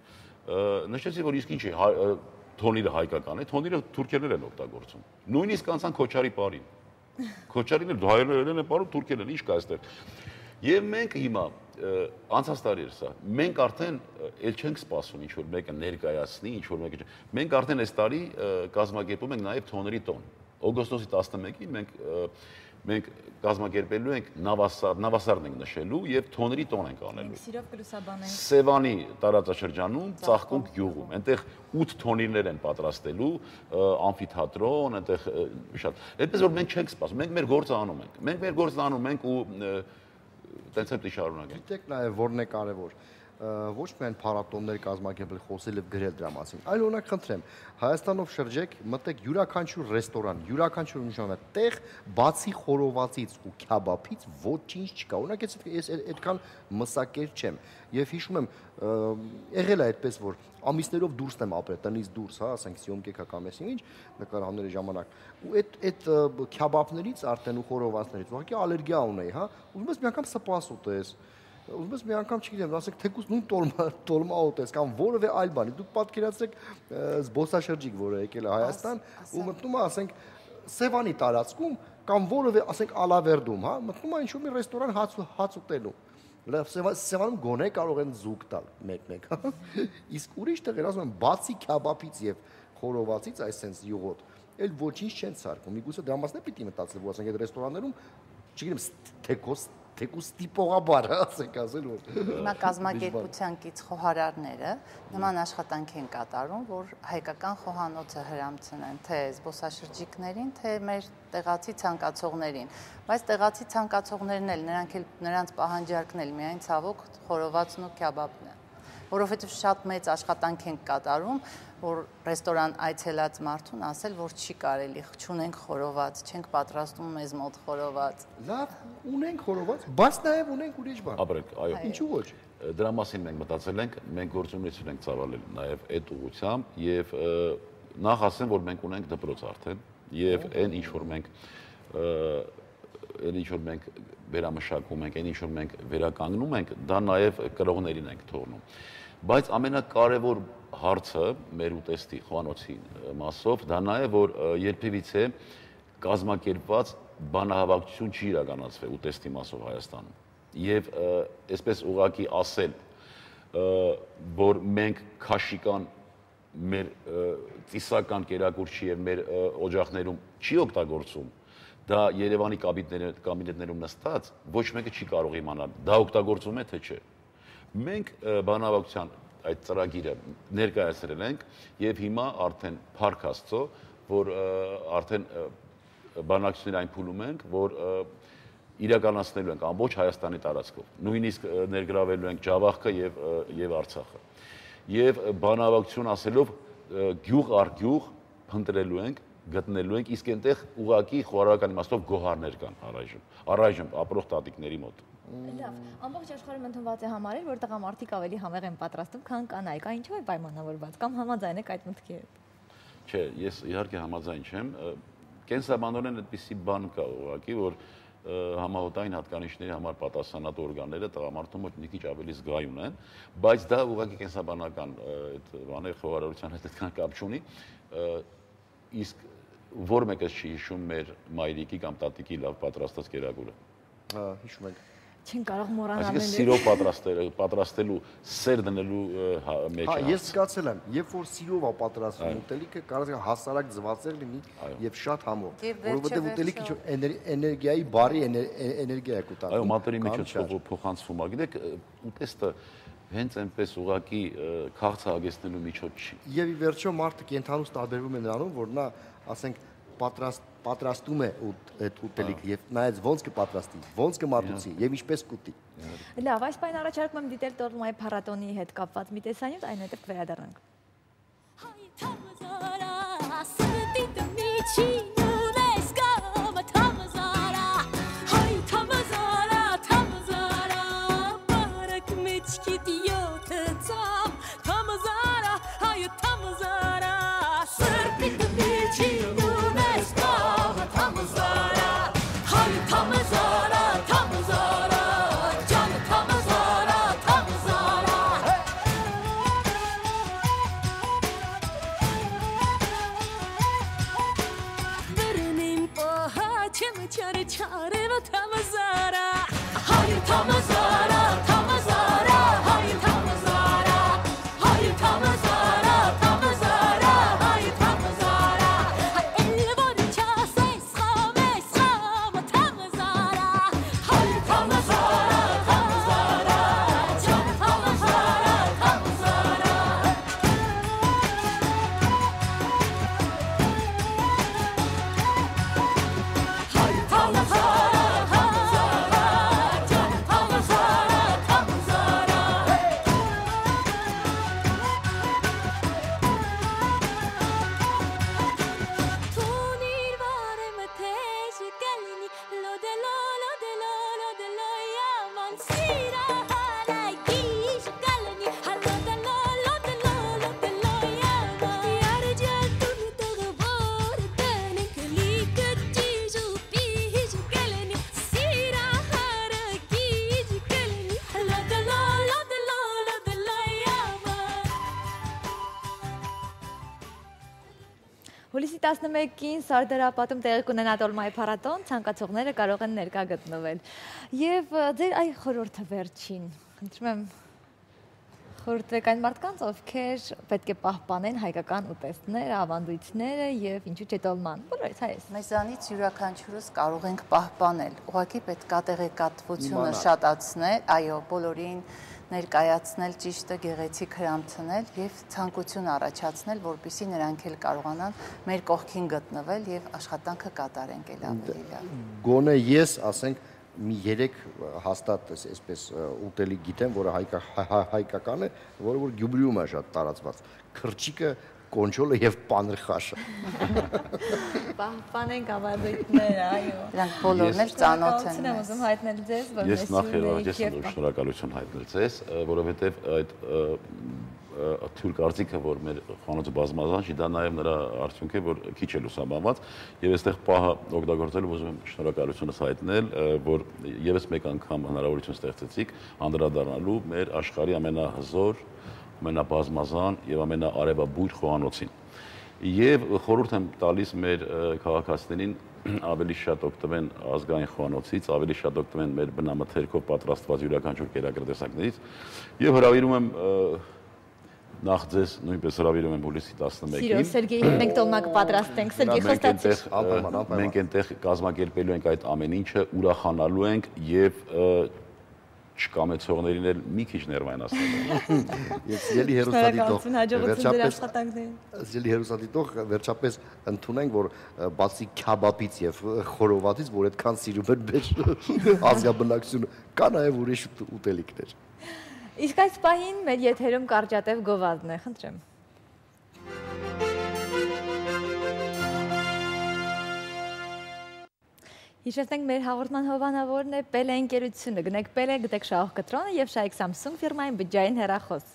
[SPEAKER 10] նշեցի որ իսկ ինչ է թոնիրը հայկական է թոնիրը թուրքերներ են օգտագործում նույնիսկ անցան Քոչարի պարին Քոչարին էլ հայերեն է պարում, թուրքերն էլ ինչ կա այստեղ։ Եվ մենք հիմա անցած տարի էր սա։ Մենք արդեն էլ չենք սպասում ինչ որ մեկը ներկայացնի, ինչ որ մեկը։ Մենք արդեն այս տարի կազմակերպում ենք նաև թոների տոն։ Օգոստոսի 11-ին մենք կազմակերպելու ենք նավասարն ենք նշելու եւ թոների տոն ենք անելու։
[SPEAKER 1] Սիրով կլուսաբանենք։
[SPEAKER 10] Սևանի տարածաշրջանում, Ծաղկունք գյուղում, այնտեղ 8 թոնիրներ են պատրաստելու, ամֆիթատրոն, այնտեղ շատ։ Այդպես որ մենք չենք սպասում, մենք մեր գործը անում ենք։ Մենք մեր գործը անում ենք ու տենց էլ շարունակենք։
[SPEAKER 2] Գիտեք նաեւ որն է կարեւոր։ ոչ միայն փառատոններ կազմակերպել, խոսել եւ գրել դրա մասին, այլ օրինակ խնդրեմ, Հայաստանով շրջեք, մտեք յուրաքանչյուր ռեստորան, յուրաքանչյուր նշանակ տեղ, բացի խորովածից ու քյաբաբից ոչինչ չկա։ Օրինակ ես այդքան մսակեր չեմ եւ հիշում եմ եղել է այդպես որ ամիսներով դուրս եմ ապրել տնից դուրս, հա, ասենք սյոմկեքա կամ ինչ նկարահանների ժամանակ ու այդ քյաբաբներից արդեն ու խորովածներից ուղղակի ալերգիա ունեի, հա, ուզում ես մի անգամ սպաս ուտես, ուզում ես մի անգամ չգիտեմ, ասեք թեկուզ նույն տոլմա ուտես կամ որևէ այլ բան, դուք պատկերացրեք զբոսաշրջիկ, որը եկել է Հայաստան ու մտնում է, ասենք Սևանի տարածքում կամ որևէ, ասենք Ալավերդում, հա, մտնում է ինչ-որ մի ռեստորան հաց ուտելու Սևանում գոնե կարող են զուգ տալ մեկ-մեկ, իսկ ուրիշ տեղեր ասում են բացի քյաբաբից եւ խորովածից, այսպես յուղոտ, էլ ոչինչ չեն սարքում։ Միգուցե դրա մասն է պիտի մտածել, որ ասենք այդ ռեստորաններում, չգիտեմ, թեկուս տիպողաբար, ասենք ասել որ։
[SPEAKER 11] Հիմա կազմակերպության կից խոհարարները նման աշխատանք են կատարում, որ հայկական խոհանոցը հրամցնեն թե զբոսաշրջիկներին, թե մեր տեղացի ցանկացողներին, բայց տեղացի ցանկացողներն էլ նրանց պահանջարկն էլ միայն ցավոք խորովածն ու քյաբաբն է, որովհետև շատ մեծ աշխատանք են կատարում, որ ռեստորան այցելած մարդուն ասել, որ չի կարելի, չունենք խորոված, չենք պատրաստում մեզ մոտ խորոված։
[SPEAKER 2] Լավ, ունենք խորոված, բայց նաև ունենք ուրիշ բան։
[SPEAKER 10] Ապրեք, այո։
[SPEAKER 2] Ինչու ոչ։
[SPEAKER 10] Դրա մասին մենք մտածել ենք, մենք գործունեություն ենք ծավալել նաև այդ ուղղությամբ եւ նախ ասեմ, որ մենք ունենք դպրոց արդեն եւ այն ինչ որ մենք վերամշակում ենք, այն ինչ որ մենք վերականգնում ենք, դա նաև կրողներին ենք թողնում։ Բայց ամենակարևոր հարցը մեր ուտեստի խոհանոցի մասով դա նա է, որ երբևիցե կազմակերպված բանահավաքություն չի իրականացվել ուտեստի մասով Հայաստանում։ Եվ այսպես ուղղակի ասել, որ մենք քաշիկան մեր ծիսական կերակուրչի եւ մեր օջախներում չի օգտագործում, դա Երևանի կաբինետներում նստած ոչ մեկը չի կարող իմանալ, դա օգտագործում է թե չէ։ Մենք բանավակության այդ ծրագիրը ներկայացրել ենք եւ հիմա արդեն փառք Աստծո, որ արդեն բանակցություններ այն փուլում ենք, որ իրականացնելու ենք ամբողջ Հայաստանի տարածքով։ Նույնիսկ ներգրավելու ենք Ջավախքը եւ Արցախը։ Եւ բանավակություն ասելով գյուղ առ գյուղ փնտրելու ենք, գտնելու ենք, իսկ այնտեղ ուղակի խորհրդական իմաստով գոհարներ կան առայժմ ապրող տատիկների մոտ։
[SPEAKER 1] Լավ, ամբողջ աշխարհում ընդունված է համարել, որ տղամարդիկ ավելի համեղ են պատրաստում, քան կանայք, ինչու է պայմանավորված կամ համաձայն եք այդ մտքի հետ։
[SPEAKER 10] Չէ, ես իհարկե համաձայն չեմ, կենսաբանորեն այդպիսի բան կա ուղղակի, որ համահոտային հատկանիշների համար պատասխանատու օրգանները տղամարդու մոտ մի քիչ ավելի զգայուն են, բայց դա ուղղակի կենսաբանական այդ բաներ խոհարարության հետ այդքան կապ չունի, իսկ որ մեկը չի հիշում մեր մայրիկի կամ տատիկի լավ պատրաստած կերակուրը։
[SPEAKER 2] Հիշում ենք։
[SPEAKER 1] Չեն կարող մոռանալ։
[SPEAKER 10] Այսինքն սիրով պատրաստելու սեր դնելու մեջ։
[SPEAKER 2] Հա, ես զգացել եմ, երբ որ սիրով է պատրաստվում ուտելիքը, կարող է հասարակ ձվածեղ լինի եւ շատ համով, որովհետեւ ուտելիքը ինչ-որ էներգիայի բարի էներգիա է կուտակում։
[SPEAKER 10] Այո, մատերի միջոցով փոխանցվում է, գիտեք, ուտեստը հենց այնպես ուղակի քաղցը հագեցնելու միջոց չի։
[SPEAKER 2] Եվ ի վերջո մարդը կենթանուց տարբերվում է նրանում, որ նա, ասենք, պատրաստում է այդ ուտելիքը եւ նայած ոնց կպատրաստի, ոնց կմատուցի եւ ինչպես կուտի։
[SPEAKER 1] Լավ, այս բանը առաջարկում եմ դիտել տոլմայի փառատոնի հետ կապված մի տեսանյութ, այնուհետև կվերադառնանք։ Հուլիսի 11-ին Սարդարապատում տեղի կունենա տոլմայի փառատոն, ցանկացողները կարող են ներկա գտնվել։ Եվ ձեր այ խորհուրդը վերջին, խնդրում եմ խորհուրդեք այն մարդկանց, ովքեր պետք է պահպանեն հայկական ուտեստները, ավանդույթները եւ ինչու՞ չէ տոլման։ Բոլորից հայես։
[SPEAKER 11] Մեզանից յուրաքանչյուրս կարող ենք պահպանել։ Ուղղակի պետք է տեղեկատվությունը շատացնել, այո, բոլորին ներկայացնել ճիշտը, գեղեցիկ հրամցնել եւ ցանկություն առաջացնել, որպեսզի նրանք էլ կարողանան մեր կողքին գտնվել եւ աշխատանքը կատարենք էլ ավելի լավ։
[SPEAKER 2] Գոնե ես, ասենք, մի 3 հաստատ այսպես ուտելի գիտեմ, որը հայկական է, որը որ Գյումրիում է շատ տարածված։ Քրճիկը, կոնչոլը եւ պանրխաշը։
[SPEAKER 1] Պահպանենք ավանդույթները, այո։
[SPEAKER 11] Դրանք բոլորն էլ ծանոթ են։
[SPEAKER 1] Եմ ուզում հայտնել ձեզ, որ
[SPEAKER 10] ես նախ շնորհակալություն հայտնել ձեզ, որովհետեւ այդ թույլ կարծիքը, որ մեր խանութը բազմազան չի, դա նաև նրա արդյունք է, որ քիչ է լուսաբանված, եւ այստեղ պահը օգտագործելով ուզում եմ շնորհակալությունս հայտնել, որ եւս մեկ անգամ հնարավորություն ստեղծեցիք անդրադառնալու մեր աշխարհի ամենահզոր, ամենաբազմազան եւ ամենաարևաբույր խոհանոցին։ Եվ խորհուրդ եմ տալիս մեր քաղաքացիներին ավելի շատ օգտվեն ազգային խոհանոցից, ավելի շատ օգտվեն մեր բնամթերքով պատրաստված յուրաքանչյուր կերակրտեսակներից եւ հրավիրում եմ նախ ձեզ նույնպես հրավիրում եմ հուլիսի 11-ին։
[SPEAKER 1] Սիրո Սերգեյ, մենք տոլմակ պատրաստենք, Սերգեյ խոստացիր։
[SPEAKER 10] Մենք այնտեղ կազմակերպելու ենք այդ ամեն ինչը, ուրախանալու ենք եւ չկամեցողներին էլ մի քիչ ներվայնացնելու։
[SPEAKER 2] Ես ելի հերոսադիտող վերջապես ընդունենք, որ բացի քյաբաբից եւ խորովածից, որ այդքան սիրում են մեր ազգաբնակչությունը, կա նաեւ ուրիշ ուտելիքներ։
[SPEAKER 1] Իսկ այս պահին մեր եթերում կարճատև գովազդն է, խնդրեմ։ Հիշեցնենք մեր հաղորդման հովանավորն է Պելե ընկերությունը, գնեք Պելե, գտեք շահող կտրոնը եւ շահեք Samsung ֆիրմային բջջային հեռախոս։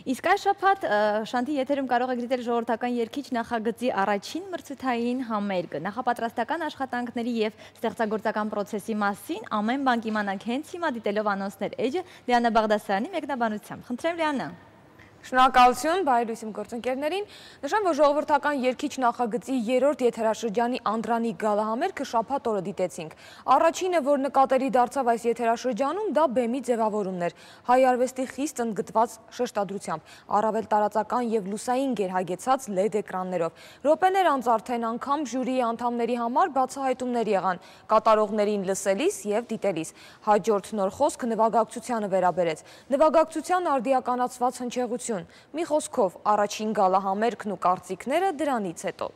[SPEAKER 1] Իսկ այս շաբաթ Շանթի եթերում կարող եք դիտել ժողովրդական երգիչ նախագծի առաջին մրցութային համերգը, նախապատրաստական աշխատանքների եւ ստեղծագործական process-ի մասին ամեն բան կիմանանք հենց հիմա դիտելով անոնսներ էջը Լիանա Բաղդասարյանի մեկնաբանությամբ։ Խնդրեմ Լիանա։
[SPEAKER 12] Շնորհակալություն Բայրույսիմ գործընկերներին։ Նշեմ, որ ժողովրդական երգիչ նախագծի 3-րդ եթերաշրջանի Անդրանիկ գալահամերգը շաբաթ օրը դիտեցինք։ Առաջինը, որ նկատելի դարձավ այս եթերաշրջանում, դա բեմի ձևավորումն էր, հայ արվեստի խիստ ընդգծված շեշտադրությամբ, առավել տարածական եւ լուսային գերհագեցած LED էկրաններով։ Րոպեներ անց արդեն անգամ ժյուրիի անդամների համար բացահայտումներ եղան, կատարողներին լսելիս եւ դիտելիս։ Հաջորդ նոր խոսքը նվագակցությանը վերաբերեց։ Նվագակցության արդիականացված հնչեղություն մի խոսքով, առաջին գալահամերգն ու կարծիքները դրանից հետո։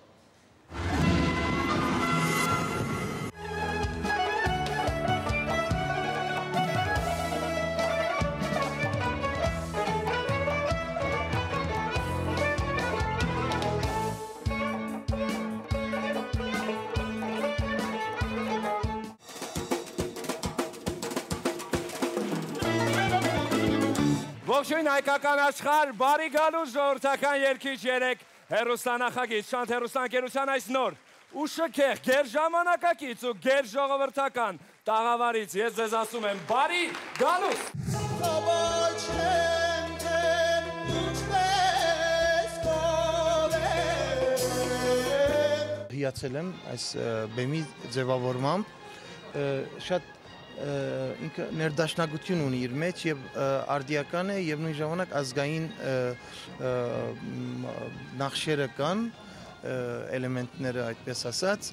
[SPEAKER 13] Ողջույն հայկական աշխարհ, բարի գալու ժողովրդական երգիչ 3 հեռուստանախագիծ Շանթ հեռուստաընկերության այս նոր ու շքեղ գերժամանակակից ու գերժողովրդական տաղավարից ես ձեզ ասում եմ բարի գալուս։
[SPEAKER 14] Հիացել եմ այս բեմի ձևավորմամբ, շատ ինքը ներդաշնակություն ունի իր մեջ եւ արդիական է եւ նույն ժամանակ ազգային նախշերը կան, էլեմենտները այդպես ասած,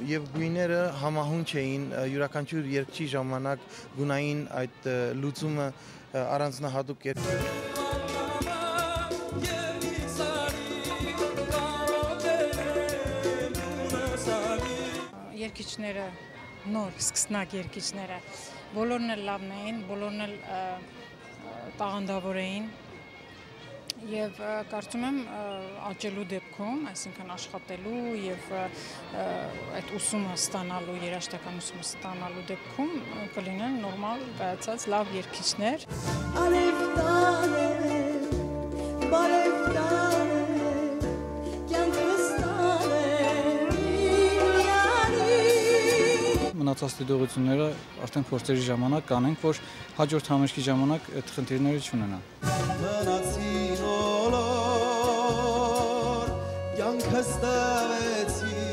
[SPEAKER 14] եւ գույները համահունչ էին յուրաքանչյուր երգչի ժամանակ գունային այդ լուծումը առանձնահատուկ էր։
[SPEAKER 15] Երգիչները նոր սկսնակ երգիչները բոլորն էլ լավն էին, բոլորն էլ տաղանդավոր էին եւ կարծում եմ աճելու դեպքում, այսինքն աշխատելու եւ այդ ուսումը ստանալու, երաժշտական ուսումը ստանալու դեպքում կլինեն նորմալ կայացած լավ երգիչներ։
[SPEAKER 16] Մնացած դիտողությունները արդեն փորձերի ժամանակ կանենք, որ հաջորդ համերգի ժամանակ այդ խնդիրները չունենան։
[SPEAKER 17] քեզ տվեցի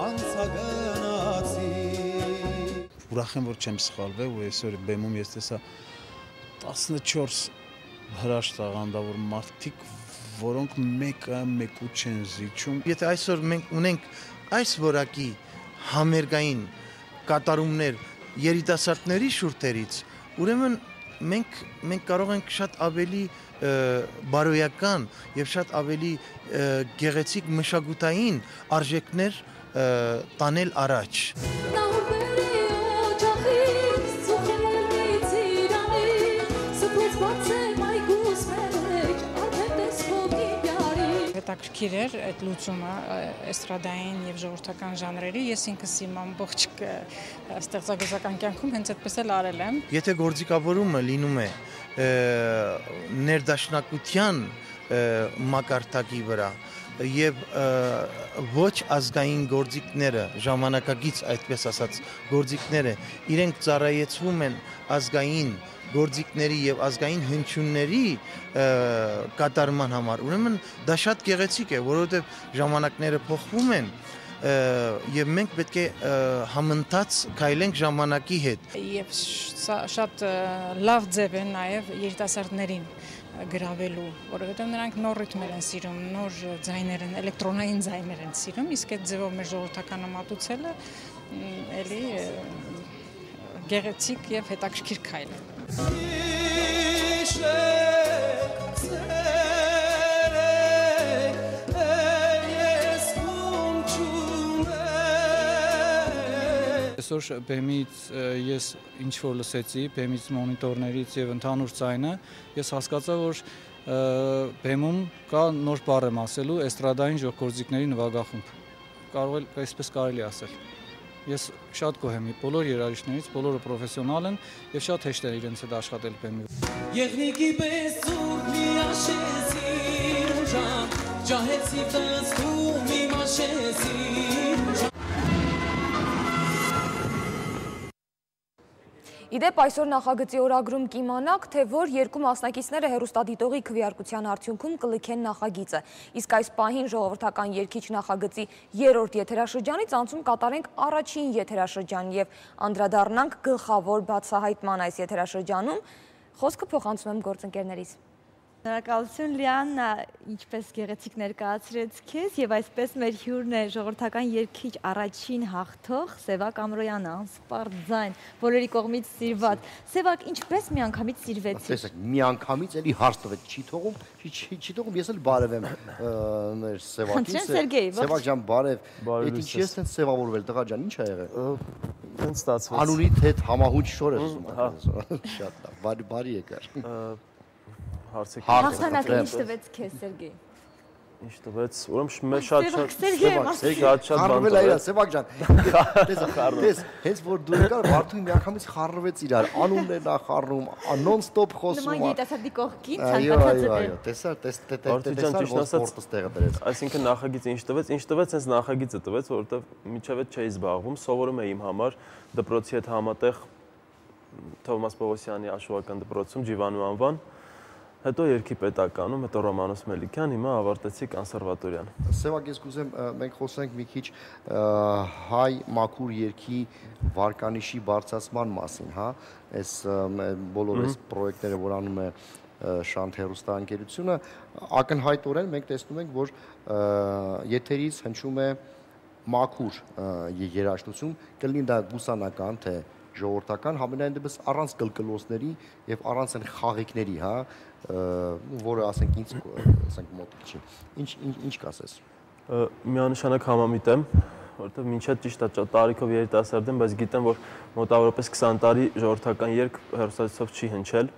[SPEAKER 17] անցագնացի
[SPEAKER 14] Ուրախ եմ որ չեմ սխալվել ու այսօր բեմում ես տեսա 14 հրաշ տաղանդավոր մարդիկ որոնք մեկը մեկու չեն զիջում Եթե այսօր մենք ունենք այս որակի համերգային կատարումներ երիտասարդների շուրթերից ուրեմն մենք կարող ենք շատ ավելի բարոյական եւ շատ ավելի գեղեցիկ մշակութային արժեքներ տանել առաջ
[SPEAKER 15] Հետաքրքիր էր այդ լուծումը էստրադային եւ ժողովրդական ժանրերի ես ինքս իմ ամբողջ ստեղծագործական կյանքում հենց այդպես էլ արել եմ
[SPEAKER 14] Եթե գործիքավորումը լինում է ներդաշնակության մակարդակի վրա եւ ոչ ազգային գործիքները ժամանակակից այդպես ասած գործիքները իրենք ծառայեցվում են ազգային գործիքների եւ ազգային հնչյունների կատարման համար ուրեմն դա շատ գեղեցիկ է որովհետեւ ժամանակները փոխվում են եւ մենք պետք է համընթաց քայլենք ժամանակի հետ
[SPEAKER 15] եւ շատ լավ ձև է նաեւ երիտասարդներին գրավելու, որովհետև նրանք նոր ռիթմեր են սիրում, նոր ձայներ են, էլեկտրոնային ձայներ են սիրում, իսկ այդ ձևով մեր ժողովրդականը մատուցելը էլի գեղեցիկ եւ հետաքրքիր քայլ է։
[SPEAKER 16] Այսօր բեմից ես ինչ որ լսեցի, բեմից մոնիտորներից եւ ընդհանուր ձայնը, ես հասկացա, որ բեմում կա նոր բառ եմ ասելու էստրադային ժողովրդիկների նվագախումբ։ Կարող է այսպես կարելի ասել։ Ես շատ գոհ եմ բոլոր երաժիշտներից, բոլորը պրոֆեսիոնալ են եւ շատ հեշտ է իրենց հետ աշխատել բեմի։
[SPEAKER 17] Եղնիկի պես ծուր միաշեցի ուժան, ջահեցի տստում իմ աշեցի
[SPEAKER 12] Իդեպ այսօր նախագծի օրագրում կիմանաք, թե որ երկու մասնակիցները հեռուստադիտողի քվեարկության արդյունքում կլքեն նախագիծը։ Իսկ այս պահին ժողովրդական երգիչ նախագծի 3-րդ եթերաշրջանից անցում կատարենք առաջին եթերաշրջան եւ անդրադառնանք գլխավոր բացահայտման այս եթերաշրջանում։ Խոսքը փոխանցում եմ գործընկերներիս։
[SPEAKER 1] Շնորհակալություն Լիաննա, ինչպես գեղեցիկ ներկայացրեց քեզ եւ այսպես մեր հյուրն է ժողովրդական երգիչ առաջին հաղթող Սևակ Ամրոյանը, անսպարտ ձայն, բոլորի կողմից սիրված։ Սևակ, ինչպես միանգամից սիրվեցի։
[SPEAKER 2] Տեսեք, միանգամից էլի հարց տվեց, չի թողում, ես էլ բարևեմ մեր Սևակին։ Սևակ ջան, բարև։ Այդ ինչ ես տենց սևավորվել, տղա ջան, ինչ ա եղել։
[SPEAKER 3] Տենց ստացվեց։
[SPEAKER 2] Անունիդ հետ համահունչ շոր ես ուզում։ Շատ լավ, բարի եկար։
[SPEAKER 1] Հաղթանակը ինչ տվեց քեզ Սերգեյ։
[SPEAKER 3] Ինչ տվեց, ուրեմն մեր շատ
[SPEAKER 2] խառնվել այրա Սևակ ջան։ Տես, հենց որ դու եկար Վարդուհի միանգամից խառնվեց իրար, անունն է նա խառնում, նոն-ստոպ խոսում։
[SPEAKER 1] Նման երիտասարդի կողքին ցանկացած է։
[SPEAKER 2] Տեսա սպորտը տեղը դրեց։
[SPEAKER 3] Այսինքն նախագիծը ինչ տվեց, հենց նախագիծը տվեց, որովհետև միջև չէի զբաղվում, սովորում էի իմ համար դպրոցի հետ համատեղ Թովմաս Պողոսյանի աշխուհական դպրոցում Ջիվանու անվան Հետո երկի պետականում, հետո Ռոմանոս Մելիքյան, հիմա ավարտեցի կոնսերվատորիան։
[SPEAKER 2] Սևակ, ես կուզեմ մենք խոսենք մի քիչ հայ մաքուր երգի վարկանիշի բարձրացման մասին, հա, այս բոլոր այս պրոյեկտները, որ անում է Շանթ հեռուստաընկերությունը, ակնհայտորեն մենք տեսնում ենք, որ եթերից հնչում է մաքուր երաժշտություն, կլինի դա բուսանական, թե ժողովրդական, համենայն դեպս առանց կլկլոցների եւ առանց այն խաղիկների, հա, որը ասենք ինձ ասենք մոտիկ չի։ Ինչ կասես։
[SPEAKER 3] Միանշանակ համամիտ եմ, որովհետեւ մինչև ճիշտ է տարիքով երիտասարդ եմ, բայց գիտեմ, որ մոտավորապես 20 տարի ժողովրդական երգ հեռուստացույցով չի հնչել։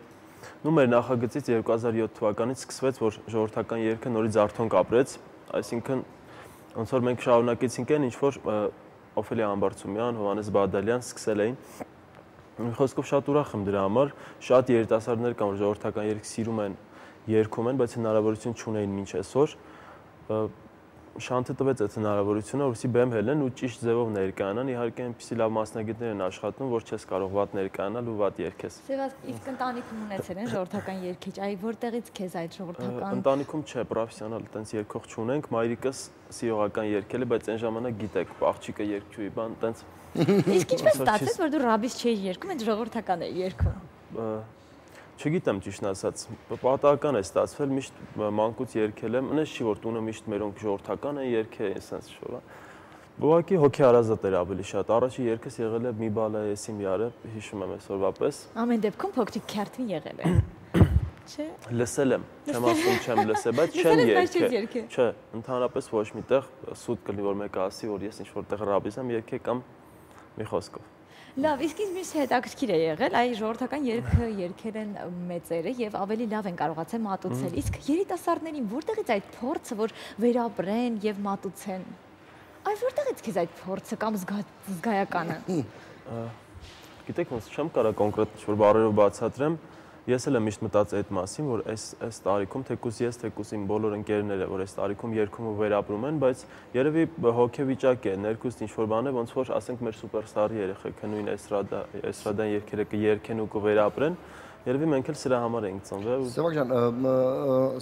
[SPEAKER 3] Նու մեր նախագծից 2007 թվականից սկսվեց, որ ժողովրդական երգը նորից Զարթոնք ապրեց, այսինքն ոնց որ մենք շարունակեցինք այն, ինչ որ Օֆելիա Ամբարձումյան, Հովհաննես Բադալյան սկսել էին։ Մի խոսքով շատ ուրախ եմ դրա համար, շատ երիտասարդներ կան, որ ժողովրդական երգ սիրում են, երգում են, բայց հնարավորություն չունեին մինչ այսօր։ Շանթը տվեց այդ հնարավորությունը, որովհետեւ բեմ հելեն ու ճիշտ ձևով ներկայանան, իհարկե այնպեսի լավ մասնագետներ են աշխատում, որ չես կարող վատ ներկայանալ ու վատ երգես։
[SPEAKER 1] Սևակ, իսկ ընտանիքում ունեցել են ժողովրդական երգիչ, այ որտեղից քեզ այդ ժողովրդական
[SPEAKER 3] Ընտանիքում չէ, պրոֆեսիոնալ տենց երգող չունենք, մայրիկս սիրողական երգել է, բայց այն ժամանակ գիտեք, աղջիկը երգչուի բան, տենց
[SPEAKER 1] Իսկ ինչպես ստացվեց, որ դու ռաբիս չէի երգում, այդ ժողովրդական էի երգում։
[SPEAKER 3] Չգիտեմ ճիշտն ասած, պատահական է ստացվել, միշտ մանկուց երգել եմ, այնպես չի որ տունը միշտ մերոնք ժողովրդական են երգել, այսպես շորա։ Ուղղակի հոգի հարազատ էր ավելի շատ։ Առաջի երգս եղել է մի բալա էսիմ յարը, հիշում եմ այսօրվա պես։
[SPEAKER 1] Ամեն դեպքում փոքրիկ քյարթին եղել է։ Չէ։
[SPEAKER 3] Լսել եմ, չեմ ասում չեմ լսել, բայց չեմ երգել։ Չէ, ընդհանրապես ոչ միտեղ սուտ կլինի որ մեկը ասի, որ ես ինչ որտեղ ռաբիս եմ երգել կամ մի խոսքով։
[SPEAKER 1] Լավ, իսկ ինչ հետաքրքիր է եղել, այ ժողովրդական երգը երգել են մեծերը եւ ավելի լավ են կարողացել մատուցել։ Իսկ երիտասարդներին որտեղից այդ փորձը, որ վերապրեն եւ մատուցեն։ Այ որտեղից քեզ այդ փորձը կամ զգայականը։
[SPEAKER 3] Գիտեք, ոնց չեմ կարող կոնկրետ ինչ-որ բառերով բացատրեմ։ Ես էլ եմ միշտ մտածել այդ մասին, որ այս տարիքում թեկուզ ես, թեկուզ իմ բոլոր ընկերները, որ այս տարիքում երգում ու վերապրում են, բայց երևի հոգեվիճակ է, ներքուստ ինչ-որ բան է, ոնց որ ասենք մեր սուպերստարի երեխեքը նույն էստրադան երգերը կերգեն ու կվերապրեն, երևի մենք էլ սրա համար ենք ծնվել։
[SPEAKER 2] Սևակ ջան,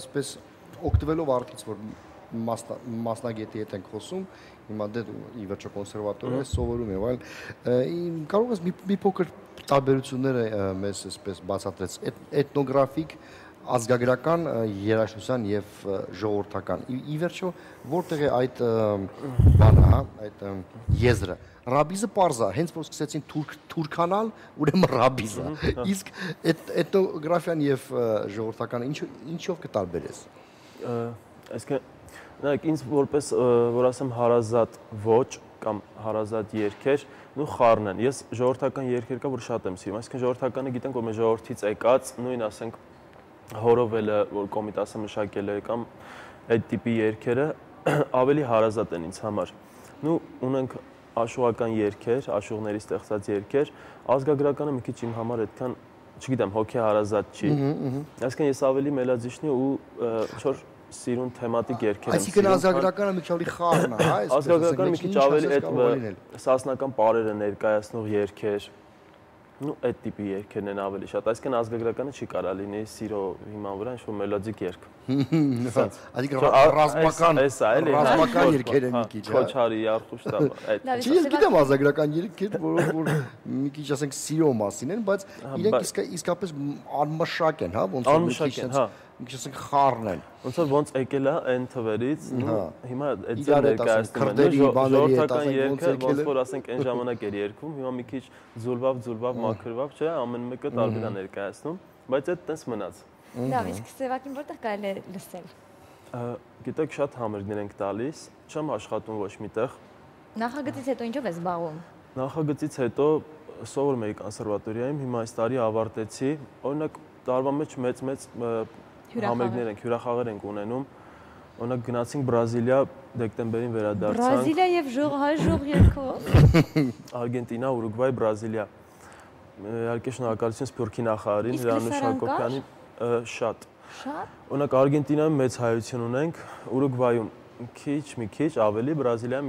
[SPEAKER 2] այսպես օգտվելով արդից, որ մասնագետի հետ ենք խոսում, հիմա դե ի վերջո կոնսերվատոր ես սովորում եւ այլ, կարող ես մի փոքր տարբերությունները մեզ այսպես բացատրեց էթնոգրաֆիկ, ազգագրական երաժշտության եւ ժողովրդական։ Ի վերջո որտեղ է այդ բանը, այդ եզրը։ Ռաբիզը պարզա, հենց որ սկսեցին թուրքանալ, ուրեմն ռաբիզը։ Իսկ էթնոգրաֆիան եւ ժողովրդականը ինչով կտարբերես։
[SPEAKER 3] Այսինքն նայեք, ինձ որպես որ ասեմ հարազատ ոճ կամ հարազատ երգեր, նու խառն են։ Ես ժողովրդական երգեր կա, որ շատ եմ սիրում։ Այսինքն ժողովրդականը գիտենք, որ մեր ժողովրդից եկած, նույն ասենք հորովելը, որ կոմիտասը մշակել է կամ այդ տիպի երգերը ավելի հարազատ են ինձ համար։ Նու ունենք աշուղական երգեր, աշուղների ստեղծած երգեր, ազգագրականը մի քիչ իմ համար այդքան, չգիտեմ, հոգի հարազատ չի։ Այսինքն ես ավելի մելոդիչնի ու չոր սիրուն թեմատիկ երգեր եմ
[SPEAKER 2] սիրում։ Այսինքն ազգագրականը մի քիչ ավելի խառն է, հա, այսպես։
[SPEAKER 3] Ազգագրականը մի քիչ ավելի այդ սասնական պարերը ներկայացնող երգեր, նու այդ տիպի երգերն են ավելի շատ։ Այսինքն ազգագրականը չի կարա լինի սիրո հիման վրա ինչ-որ մելոդիկ երգ։
[SPEAKER 2] Այսինքն ռազմական երգեր են մի քիչ, հա։
[SPEAKER 3] Քոչարի, Արխուշտա, այդ։
[SPEAKER 2] Չի, ես գիտեմ ազգագրական երգեր, որ մի քիչ ասենք սիրո մասին են, բայց իրենք իսկապես անմշակ են, հա, ոնց որ մի քիչ մի քիչ ասենք խառն են։
[SPEAKER 3] Ոնց եկել է այն թվերից, հիմա այդ ձեր ներկայացնում են ժողովրդական երգը, ոնց որ ասենք այն ժամանակ էր երգում, հիմա մի քիչ ձուլվավ, մաքրվավ, չէ, ամեն մեկը տարբեր է ներկայացնում, բայց այդ տես մնաց։
[SPEAKER 1] Լավ, իսկ Սևակին որտեղ կարելի է լսել։
[SPEAKER 3] Գիտեք, շատ համերգներ ենք տալիս, չեմ աշխատում ոչ միտեղ։
[SPEAKER 1] Նախագծից հետո ինչով ես զբաղվում։
[SPEAKER 3] Նախագծից հետո սովորում էի կոնսերվատորիայում, հիմա այս տարի ավարտեցի, օրինակ տարվա մեջ մեծ համերգներ ենք, հյուրախաղեր ենք ունենում։ Օրինակ գնացինք Բրազիլիա, դեկտեմբերին վերադարձանք։
[SPEAKER 1] Բրազիլիա եւ ժող երգով։
[SPEAKER 3] Արգենտինա, Ուրուգվայ, Բրազիլիա։ Իհարկե շնորհակալություն Սփյուռքի նախարարին, Հրանուշ Հակոբյանին, շատ։
[SPEAKER 1] Շատ։
[SPEAKER 3] Օրինակ Արգենտինայում մեծ հայություն ունենք, Ուրուգվայում մի քիչ ավելի, Բրազիլիայում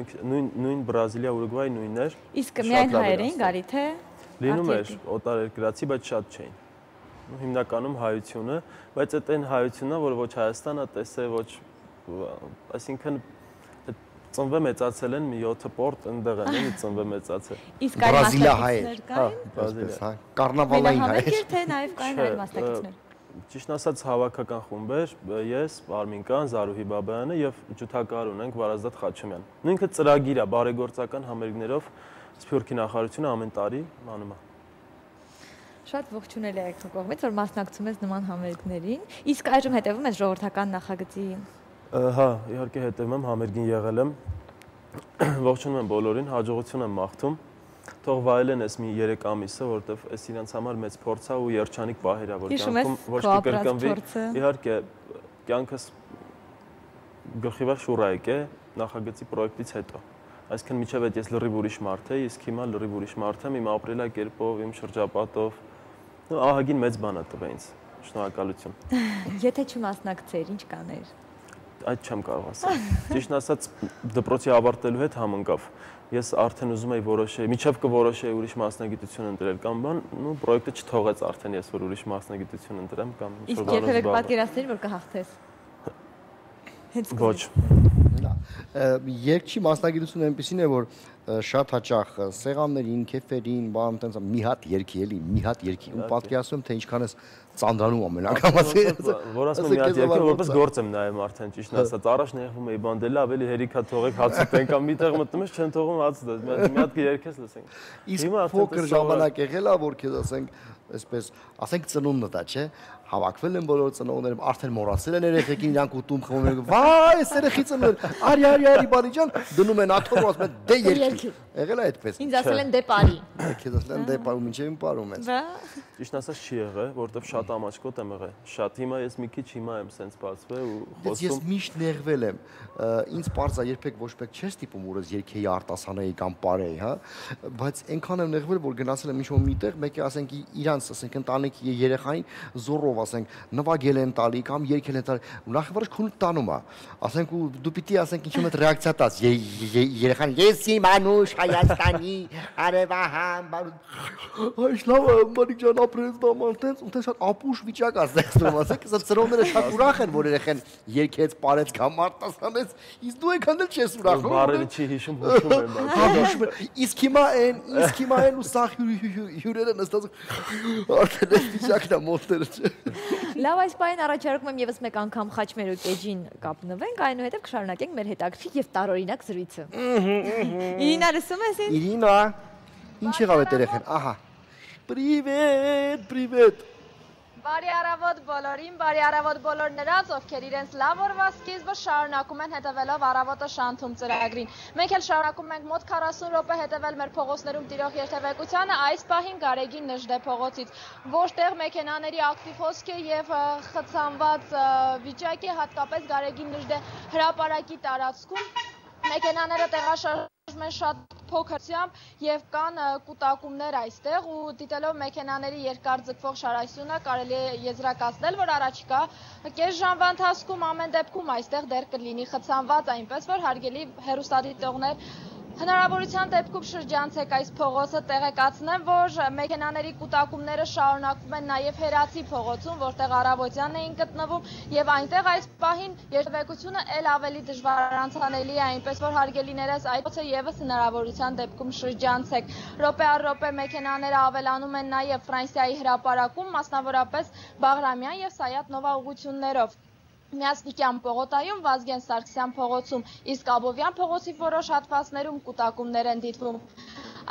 [SPEAKER 3] նույն Բրազիլիա, Ուրուգվայ նույններ։
[SPEAKER 1] Իսկ միայն հայեր էին գալի, թե։
[SPEAKER 3] Լինում էր օտարերկրացի, բայց շատ չէին։ Հիմնականում հայությունը, բայց այդ այն հայությունն է, որ ոչ Հայաստանը տեսե, ոչ, այսինքն ծնվել մեծացել են մի 7 պորտ ընդեղ են, էլի ծնվել մեծացել։
[SPEAKER 1] Իսկ այլ
[SPEAKER 2] մասնակիցներ
[SPEAKER 1] կային։
[SPEAKER 2] Բրազիլիա, կառնավալային հայեր։
[SPEAKER 1] Թե նաև կային այլ մասնակիցներ։
[SPEAKER 3] Ճիշտ ասած հավաքական խումբեր, ես, Արմինկան, Զարուհի Բաբայանը եւ ջութակահար ունենք Վարազդատ Խաչումյան։ Նույնքը ծրագիր է, բարեգործական համերգներով Սփյուռքի նախարարությունը ամեն տարի անում է։
[SPEAKER 1] Շատ ողջունել եք քո կողմից, որ մասնակցում ես նման համերգներին։ Իսկ այժմ հետևում ես ժողովրդական նախագծին։
[SPEAKER 3] Հա, իհարկե հետևում եմ, համերգին եղել եմ։ Ողջունում եմ բոլորին, հաջողություն եմ մաղթում։ Թող վայելեն այս մի 3 ամիսը, որովհետև այս իրանց համար մեծ փորձ է ու երջանիկ պահեր է, որ կյանքում ոչ թե կրկնվի։ Իհարկե, կյանքս գլխի վրա շուռ եկե նախագծի պրոյեկտից հետո։ Այսինքն միջև այդ ես լրիվ ուրիշ մարդ էի, իսկ հիմա լրիվ ուրիշ մարդ եմ, իմ ապրելակերպով, իմ շրջապատով։ Ահագին մեծ բան է տվել ինձ։ Շնորհակալություն։
[SPEAKER 1] Եթե չմասնակցեր, ինչ կաներ։
[SPEAKER 3] այդ չեմ կարող ասել։ Ճիշտն ասած, դպրոցի ավարտելու հետ համընկավ։ Ես արդեն ուզում էի որոշեի, միջև կորոշեի ուրիշ մասնագիտություն ընտրել կամ բան, ու պրոյեկտը չթողեց արդեն ես որ ուրիշ մասնագիտություն ընտրեմ կամ
[SPEAKER 1] Իսկ երբևէ պատկերացրիր որ կհաղթես։
[SPEAKER 3] Ոչ։
[SPEAKER 2] Երկչի մասնագիտությունը այնպեսին է, որ շատ հաճախ սեղաններին, քեֆերին, բան տենց մի հատ երգի էլի, մի հատ երգի ու պատկերացնում թե ինչքան ես ծանրանում ամեն անգամ
[SPEAKER 3] որ ասում մի հատ երգի որպես գործ եմ նայում արդեն ճիշտ ասած առաջ նեղվում էի բան դելա ավելի հերիքա թողեք հացը տեն կամ միտեղ մտնում ես չեն թողում հացը դες մի հատ երգես լսենք
[SPEAKER 2] իսկ փոքր ժամանակ եղել է որ քեզ ասենք այսպես ասենք ծնունդը դա չէ հավաքվել են բոլոր ծնողները արդեն մոռացել են երեխեքին իրանք ուտում խմում են վայ այս երեխի ծնունդ արի բանի ջան դնում են աթոռ ու ասում են դե երգի եղել է այդպես
[SPEAKER 1] ինձ ասել են դե բարի
[SPEAKER 2] քեզ ասել են դե բարի մինչև իմ բարում ես
[SPEAKER 3] ճիշտ ասած չի եղել որովհետև շատ ամաչկոտ եմ եղել շատ հիմա ես մի քիչ հիմա եմ սենց բացվել ու խոսում
[SPEAKER 2] ես միշտ նեղվել եմ ինձ པարզա երբեք ոչ մեկ չես տիպում որ ես երգեի արտասանեի կամ պարեի հա բայց այնքան եմ նեղվել որ գնացել եմ ինչ-որ միտեղ մեկը ասենք իրանց ասենք ընտանիքի երեխային զորով ասենք նվագել են տալի կամ երգել են տալի նախ քուն տանում է ասենք ու դու պիտի ասենք ինչ-որ մեծ ռեակցիա տաս երեխան ես իմ անուշ Հայաստանի արևահան այս լավ բարի ջան ապրես դաման տենց ու տես ապուշ վիճակ ասեցնում ասենք սա ծրոնները շատ ուրախ են որ երեխան երգեց պարեց կամ արտասանեց իսկ դու այնքան էլ չես ուրախ
[SPEAKER 3] բարերը չի հիշում հուշում եմ
[SPEAKER 2] իսկ հիմա են ու սա հյուրերը նստած արդեն այս վիճակն է մոտները չէ
[SPEAKER 1] Լավ, այս պահին առաջարկում եմ եւս մեկ անգամ Խաչմերուկ էջին կապնվենք, այնուհետև կշարունակենք մեր հետաքրքիր եւ տարօրինակ զրույցը։ Իրինա, լսում ես ինձ։
[SPEAKER 2] Իրինա, ինչ եղավ այդ երեխան։ Ահա։ Պրիվետ։
[SPEAKER 4] Բարի առավոտ բոլորին, բարի առավոտ բոլոր նրանց, ովքեր իրենց լավ օրվա սկիզբը շարունակում են հետևելով առավոտը շանթում ծրագրին։ Մենք էլ շարունակում ենք մոտ 40 րոպե հետևել մեր փողոցներում տիրող երթևեկությանը, այս պահին Գարեգին Նժդե փողոցից, որտեղ մեքենաների ակտիվ հոսք է եւ խցանված վիճակ է, հատկապես Գարեգին Նժդե հրապարակի տարածքում մեքենաները տեղաշարժվում են շատ փոքրությամբ եւ կան կուտակումներ այստեղ ու դիտելով մեքենաների երկար ձգվող շարասյունը կարելի է եզրակացնել, որ առաջիկա կես ժամվա ընթացքում ամեն դեպքում այստեղ դեռ կլինի խցանված, այնպես որ հարգելի հեռուստադիտողներ հնարավորության դեպքում շրջանցեք այս փողոցը, տեղեկացնեմ, որ մեքենաների կուտակումները շարունակվում են նաև Հերացի փողոցում, որտեղ առավոտյան էին գտնվում եւ այնտեղ այս պահին երթևեկությունը ել ավելի դժվար անցանելի է, այնպես որ հարգելիներս այդ փողոցը եւս հնարավորության դեպքում շրջանցեք։ Րոպե առ րոպե մեքենաները ավելանում են նաև Ֆրանսիայի հրապարակում, մասնավորապես Բաղրամյան եւ Սայաթ Նովա ուղղություններով։ Միասնիկյան պողոտայում, Վազգեն Սարգսյան փողոցում, իսկ Աբովյան փողոցի որոշ հատվածներում կուտակումներ են դիտվում։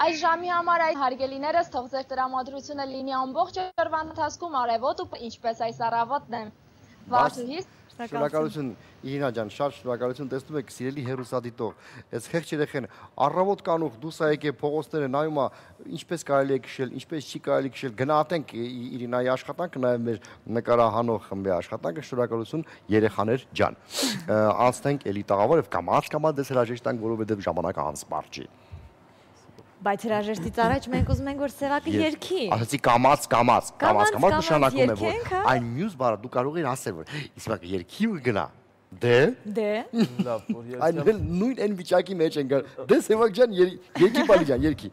[SPEAKER 4] Այս ժամի համար այդ հարգելիներս թող ձեր տրամադրությունը լինի ամբողջ օրվա ընթացքում արևոտ ու ինչպես այս առավոտն է։ Վարդուհիս
[SPEAKER 2] Շնորհակալություն Իրինա ջան, շատ շնորհակալություն, տեսնում եք սիրելի հեռուստադիտող, այս խեղճ երեխեն առավոտ կանուխ դուս ա եկե փողոցները նայում ա ինչպես կարելի է քշել, ինչպես չի կարելի քշել, գնահատենք Իրինայի աշխատանքը, նաև մեր նկարահանող խմբի աշխատանքը, շնորհակալություն երեխաներ ջան։ Անցնենք էլի տաղավար եւ կամաց դες հրաժեշտ տանք, որովհետեւ ժամանակը անսպառ չի։
[SPEAKER 1] Բայց հրաժեշտից առաջ մենք ուզում ենք որ Սևակը երգի։
[SPEAKER 2] Ասացի կամաց նշանակում է որ այն մյուս բառը դու կարող ես ասել որ Սևակը երգի ու գնա։ Դե։
[SPEAKER 3] Լավ, որ երգի։
[SPEAKER 2] Այն նույն այն վիճակի մեջ են գալ։ Դե Սևակ ջան, երգի բալի ջան, երգի։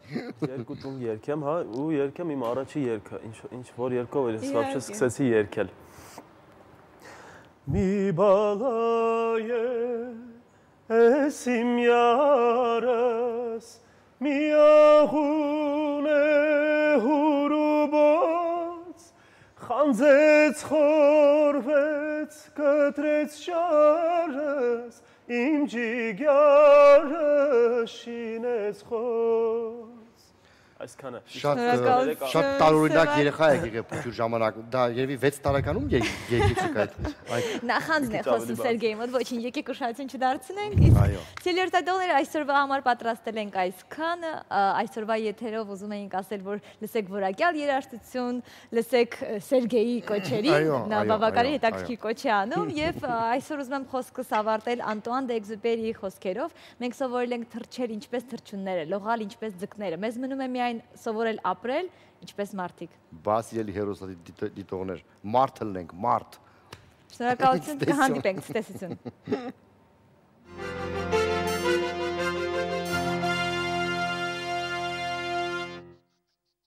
[SPEAKER 3] Երկու տուն երգեմ, հա, ու երգեմ իմ առաջի երգը, ինչ որ երգով էր, ես вообще սկսեցի երգել։ Մի բալայե ես իմ յարս մի աղուն է հուրուբոց, խանձեց խորվեց, կտրեց շարս, իմ ջիգյարը շինեց խոց։ Այսքանը
[SPEAKER 2] շատ տարօրինակ երեխա եք եղել փոքր ժամանակ։ Դա երևի 6 տարեկանում եկեք այդ։
[SPEAKER 1] Նախանձն է խոսում Սերգեյի մոտ, ոչինչ, եկեք ուշադրություն չդարձնենք։ Իսկ սելերտադողները այսօրվա համար պատրաստել ենք այսքանը, այսօրվա եթերով ուզում էինք ասել, որ լսեք որակյալ երաժշտություն, լսեք Սերգեյի կոչերին, նա բավականին հետաքրքիր կոչ է անում եւ այսօր ուզում եմ խոսքս ավարտել Անտուան դե Էքզյուպերիի խոսքերով։ Մենք սովորել ենք թռչել ինչպես թռչունները, լողալ ինչպես ձկները։ Մեզ մնում է միայն սովորել ապրել ինչպես մարդիկ։
[SPEAKER 2] Բա սիրելի հեռուստադիտողներ, մարդ լինենք, մարդ։
[SPEAKER 1] Շնորհակալություն, կհանդիպենք, ցտեսություն։